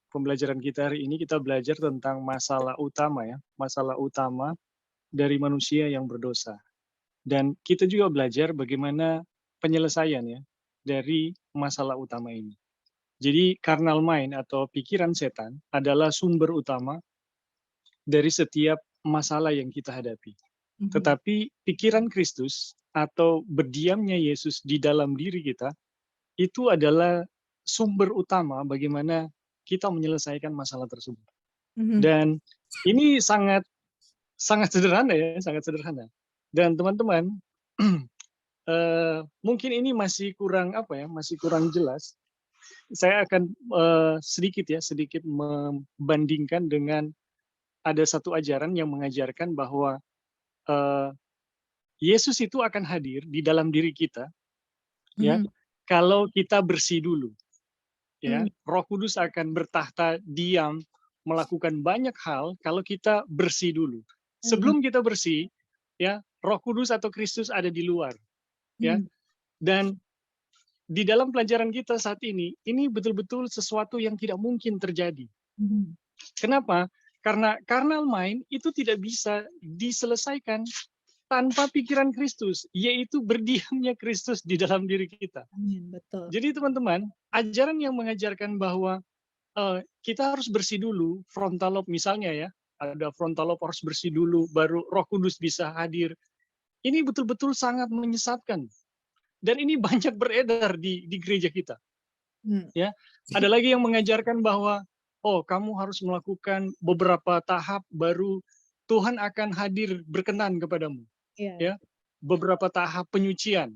pembelajaran kita hari ini kita belajar tentang masalah utama ya, masalah utama dari manusia yang berdosa. Dan kita juga belajar bagaimana penyelesaian ya dari masalah utama ini. Jadi carnal mind atau pikiran setan adalah sumber utama dari setiap masalah yang kita hadapi. Tetapi pikiran Kristus atau berdiamnya Yesus di dalam diri kita itu adalah sumber utama bagaimana kita menyelesaikan masalah tersebut. Dan ini sangat sederhana ya, sangat sederhana. Dan teman-teman, mungkin ini masih kurang masih kurang jelas. Saya akan sedikit membandingkan dengan ada satu ajaran yang mengajarkan bahwa Yesus itu akan hadir di dalam diri kita, ya, kalau kita bersih dulu, ya. Roh Kudus akan bertahta diam, melakukan banyak hal kalau kita bersih dulu. Sebelum kita bersih, ya, Roh Kudus atau Kristus ada di luar, ya. Dan di dalam pelajaran kita saat ini betul-betul sesuatu yang tidak mungkin terjadi. Kenapa? Karena carnal mind itu tidak bisa diselesaikan tanpa pikiran Kristus, yaitu berdiamnya Kristus di dalam diri kita. Betul. Jadi teman-teman, ajaran yang mengajarkan bahwa kita harus bersih dulu, frontal lobe misalnya ya, ada frontal lobe harus bersih dulu, baru Roh Kudus bisa hadir. Ini betul-betul sangat menyesatkan. Dan ini banyak beredar di gereja kita. Ya, ada lagi yang mengajarkan bahwa kamu harus melakukan beberapa tahap baru Tuhan akan hadir berkenan kepadamu. Ya, beberapa tahap penyucian.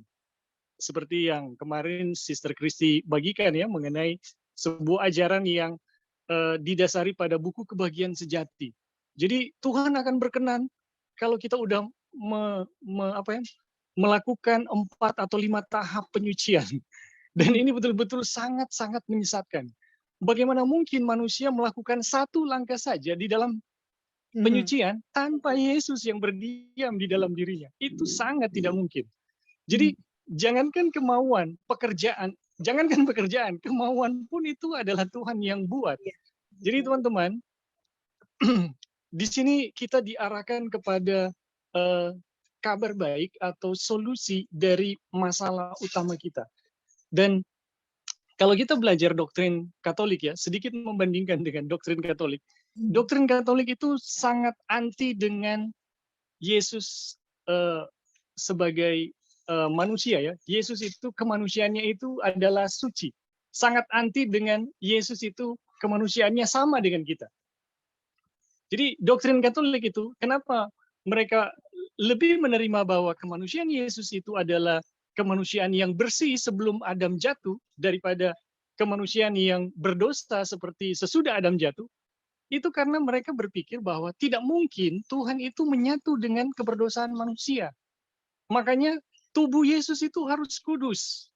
seperti yang kemarin Sister Christy bagikan ya, mengenai sebuah ajaran yang didasari pada buku kebahagiaan sejati. Jadi Tuhan akan berkenan kalau kita udah melakukan 4 atau 5 tahap penyucian. Dan ini betul-betul sangat-sangat menyesatkan. Bagaimana mungkin manusia melakukan satu langkah saja di dalam penyucian tanpa Yesus yang berdiam di dalam dirinya? Itu sangat tidak mungkin. Jadi jangankan pekerjaan, kemauan pun itu adalah Tuhan yang buat. Jadi teman-teman, di sini kita diarahkan kepada kabar baik atau solusi dari masalah utama kita. Dan kalau kita belajar doktrin Katolik ya, sedikit membandingkan dengan doktrin Katolik. Doktrin Katolik itu sangat anti dengan Yesus sebagai manusia ya. Yesus itu kemanusiaannya itu adalah suci. Sangat anti dengan Yesus itu kemanusiaannya sama dengan kita. Jadi doktrin Katolik itu kenapa mereka lebih menerima bahwa kemanusiaan Yesus itu adalah kemanusiaan yang bersih sebelum Adam jatuh daripada kemanusiaan yang berdosa seperti sesudah Adam jatuh, itu karena mereka berpikir bahwa tidak mungkin Tuhan itu menyatu dengan keberdosaan manusia. Makanya tubuh Yesus itu harus kudus.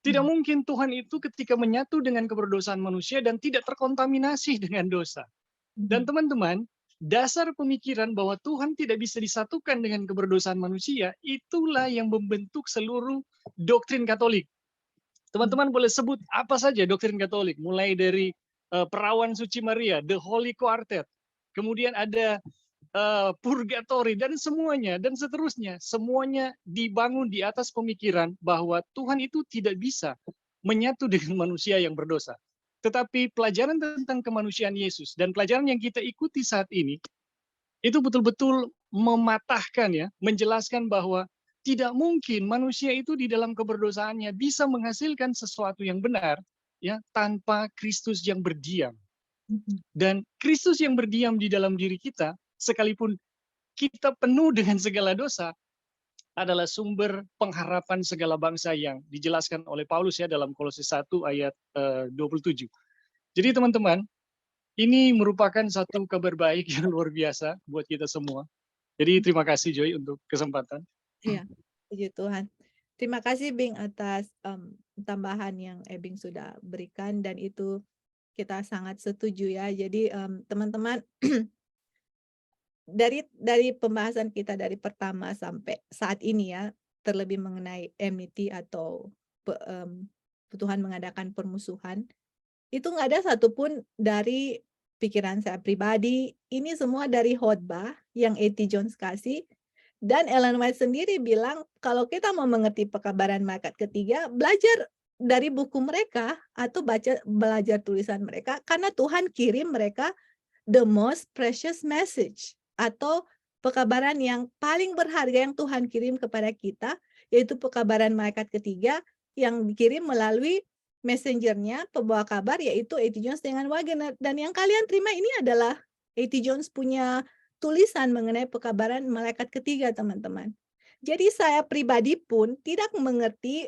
Tidak mungkin Tuhan itu ketika menyatu dengan keberdosaan manusia dan tidak terkontaminasi dengan dosa. Dan teman-teman, dasar pemikiran bahwa Tuhan tidak bisa disatukan dengan keberdosaan manusia, itulah yang membentuk seluruh doktrin Katolik. Teman-teman boleh sebut apa saja doktrin Katolik, mulai dari Perawan Suci Maria, The Holy Quartet, kemudian ada purgatory, dan semuanya, dan seterusnya. Semuanya dibangun di atas pemikiran bahwa Tuhan itu tidak bisa menyatu dengan manusia yang berdosa. Tetapi pelajaran tentang kemanusiaan Yesus dan pelajaran yang kita ikuti saat ini, itu betul-betul mematahkan ya, menjelaskan bahwa tidak mungkin manusia itu di dalam keberdosaannya bisa menghasilkan sesuatu yang benar ya tanpa Kristus yang berdiam. Dan Kristus yang berdiam di dalam diri kita, sekalipun kita penuh dengan segala dosa, adalah sumber pengharapan segala bangsa yang dijelaskan oleh Paulus ya dalam Kolose 1 ayat 27. Jadi teman-teman, ini merupakan satu kabar baik yang luar biasa buat kita semua. Jadi terima kasih Joy untuk kesempatan. Iya, puji Tuhan. Terima kasih Bing atas tambahan yang Bing sudah berikan, dan itu kita sangat setuju ya. Jadi teman-teman, dari pembahasan kita dari pertama sampai saat ini ya, terlebih mengenai enmity atau Tuhan mengadakan permusuhan, itu nggak ada satupun dari pikiran saya pribadi. Ini semua dari khotbah yang A.T. Jones kasih. Dan Ellen White sendiri bilang, kalau kita mau mengerti pekabaran malaikat ketiga, belajar dari buku mereka atau belajar tulisan mereka, karena Tuhan kirim mereka the most precious message, atau pekabaran yang paling berharga yang Tuhan kirim kepada kita, yaitu pekabaran malaikat ketiga yang dikirim melalui messengernya, pembawa kabar, yaitu A.T. Jones dengan Wagner. Dan yang kalian terima ini adalah A.T. Jones punya tulisan mengenai pekabaran malaikat ketiga, teman-teman. Jadi saya pribadi pun tidak mengerti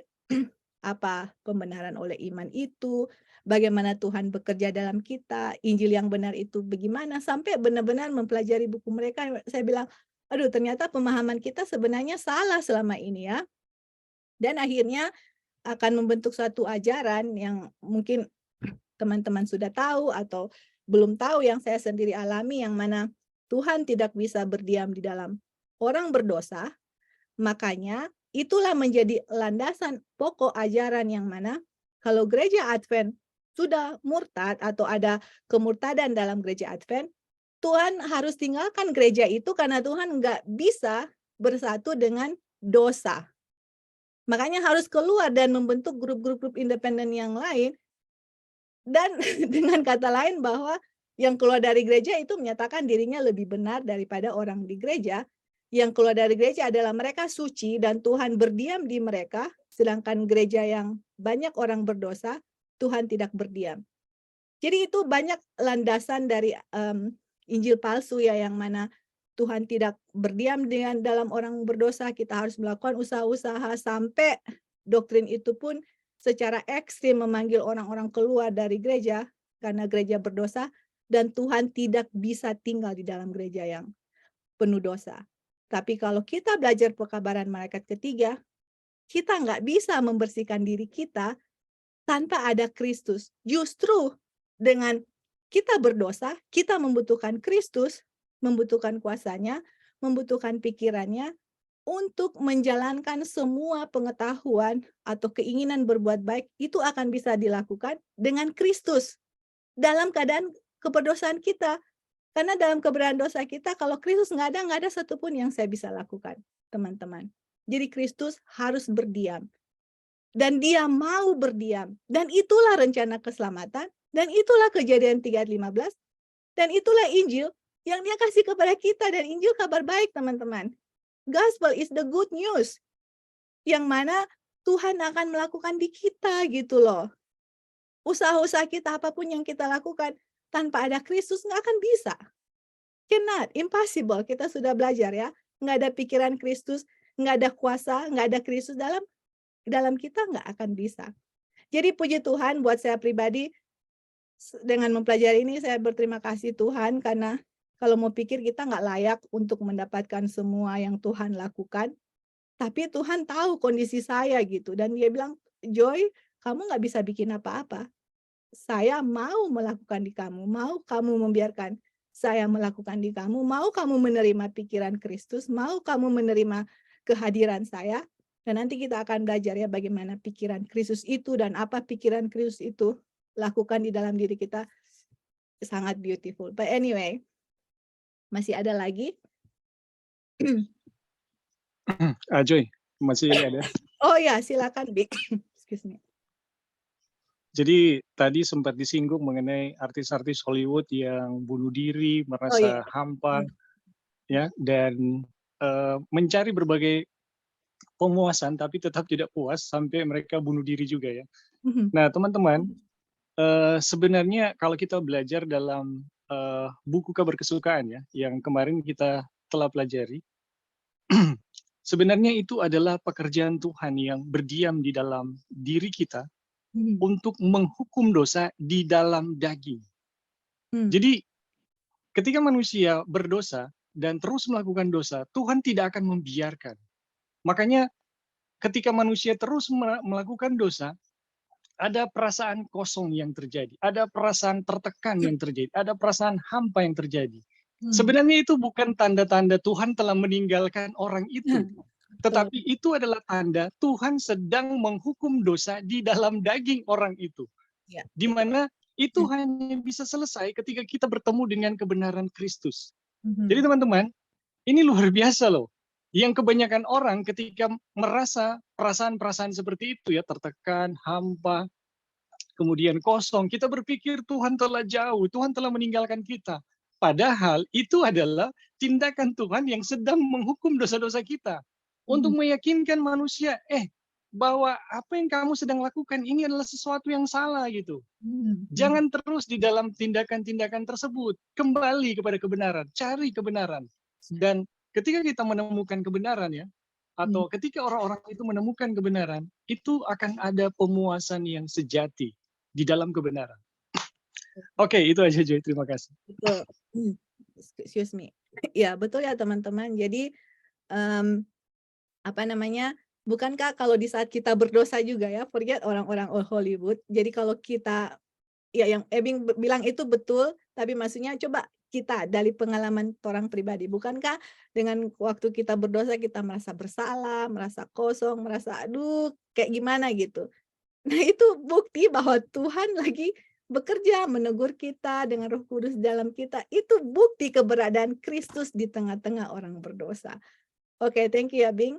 apa pembenaran oleh iman itu, bagaimana Tuhan bekerja dalam kita, Injil yang benar itu bagaimana, sampai benar-benar mempelajari buku mereka. Saya bilang, aduh ternyata pemahaman kita sebenarnya salah selama ini ya. Dan akhirnya akan membentuk suatu ajaran yang mungkin teman-teman sudah tahu atau belum tahu, yang saya sendiri alami, yang mana Tuhan tidak bisa berdiam di dalam orang berdosa. Makanya itulah menjadi landasan pokok ajaran yang mana kalau gereja Advent sudah murtad atau ada kemurtadan dalam gereja Advent, Tuhan harus tinggalkan gereja itu karena Tuhan nggak bisa bersatu dengan dosa. Makanya harus keluar dan membentuk grup-grup independen yang lain. Dan dengan kata lain bahwa yang keluar dari gereja itu menyatakan dirinya lebih benar daripada orang di gereja. Yang keluar dari gereja adalah mereka suci dan Tuhan berdiam di mereka, sedangkan gereja yang banyak orang berdosa, Tuhan tidak berdiam. Jadi itu banyak landasan dari Injil palsu ya, yang mana Tuhan tidak berdiam dalam orang berdosa. Kita harus melakukan usaha-usaha sampai doktrin itu pun secara ekstrim memanggil orang-orang keluar dari gereja karena gereja berdosa, dan Tuhan tidak bisa tinggal di dalam gereja yang penuh dosa. Tapi kalau kita belajar pekabaran malaikat ketiga, kita nggak bisa membersihkan diri kita tanpa ada Kristus. Justru dengan kita berdosa, kita membutuhkan Kristus, membutuhkan kuasanya, membutuhkan pikirannya, untuk menjalankan semua pengetahuan atau keinginan berbuat baik itu akan bisa dilakukan dengan Kristus dalam keadaan keberdosaan kita. Karena dalam keberadaan dosa kita, kalau Kristus nggak ada satupun yang saya bisa lakukan, teman-teman. Jadi Kristus harus berdiam. Dan dia mau berdiam. Dan itulah rencana keselamatan. Dan itulah Kejadian 3 ayat 15. Dan itulah Injil yang dia kasih kepada kita. Dan Injil kabar baik, teman-teman. Gospel is the good news. Yang mana Tuhan akan melakukan di kita gitu loh. Usaha-usaha kita apapun yang kita lakukan tanpa ada Kristus nggak akan bisa. Cannot, impossible. Kita sudah belajar ya. Nggak ada pikiran Kristus, nggak ada kuasa, nggak ada Kristus dalam kita nggak akan bisa. Jadi puji Tuhan buat saya pribadi, dengan mempelajari ini saya berterima kasih Tuhan karena kalau mau pikir kita nggak layak untuk mendapatkan semua yang Tuhan lakukan. Tapi Tuhan tahu kondisi saya gitu. Dan dia bilang, Joy, kamu nggak bisa bikin apa-apa. Saya mau melakukan di kamu. Mau kamu membiarkan saya melakukan di kamu. Mau kamu menerima pikiran Kristus. Mau kamu menerima kehadiran saya. Dan nanti kita akan belajar ya bagaimana pikiran Kristus itu dan apa pikiran Kristus itu lakukan di dalam diri kita. Sangat beautiful. But anyway, masih ada lagi? Joy, masih ada. Oh ya, silakan, Bik. Excuse me. Jadi tadi sempat disinggung mengenai artis-artis Hollywood yang bunuh diri, merasa hampa, ya, dan mencari berbagai pemuasan, tapi tetap tidak puas sampai mereka bunuh diri juga ya. Nah, teman-teman, sebenarnya kalau kita belajar dalam buku kabar kesukaan ya, yang kemarin kita telah pelajari, sebenarnya itu adalah pekerjaan Tuhan yang berdiam di dalam diri kita untuk menghukum dosa di dalam daging. Jadi ketika manusia berdosa dan terus melakukan dosa, Tuhan tidak akan membiarkan. Makanya ketika manusia terus melakukan dosa, ada perasaan kosong yang terjadi, ada perasaan tertekan yang terjadi, ada perasaan hampa yang terjadi. Sebenarnya itu bukan tanda-tanda Tuhan telah meninggalkan orang itu. Tetapi itu adalah tanda Tuhan sedang menghukum dosa di dalam daging orang itu. Di mana itu hanya bisa selesai ketika kita bertemu dengan kebenaran Kristus. Jadi teman-teman, ini luar biasa loh. Yang kebanyakan orang ketika merasa perasaan-perasaan seperti itu ya, tertekan, hampa, kemudian kosong, kita berpikir Tuhan telah jauh, Tuhan telah meninggalkan kita. Padahal itu adalah tindakan Tuhan yang sedang menghukum dosa-dosa kita. Untuk meyakinkan manusia, bahwa apa yang kamu sedang lakukan ini adalah sesuatu yang salah gitu. Jangan terus di dalam tindakan-tindakan tersebut. Kembali kepada kebenaran, cari kebenaran. Dan ketika kita menemukan kebenaran ya, atau ketika orang-orang itu menemukan kebenaran, itu akan ada pemuasan yang sejati di dalam kebenaran. Oke, itu aja Joy, terima kasih. Betul. Excuse me. Ya, betul ya teman-teman. Jadi bukankah kalau di saat kita berdosa juga ya, forget orang-orang Hollywood. Jadi kalau kita, ya yang Ebing bilang itu betul, tapi maksudnya coba kita dari pengalaman orang pribadi. Bukankah dengan waktu kita berdosa kita merasa bersalah, merasa kosong, merasa aduh kayak gimana gitu. Nah itu bukti bahwa Tuhan lagi bekerja menegur kita dengan Roh Kudus dalam kita. Itu bukti keberadaan Kristus di tengah-tengah orang berdosa. Oke, thank you ya Bing.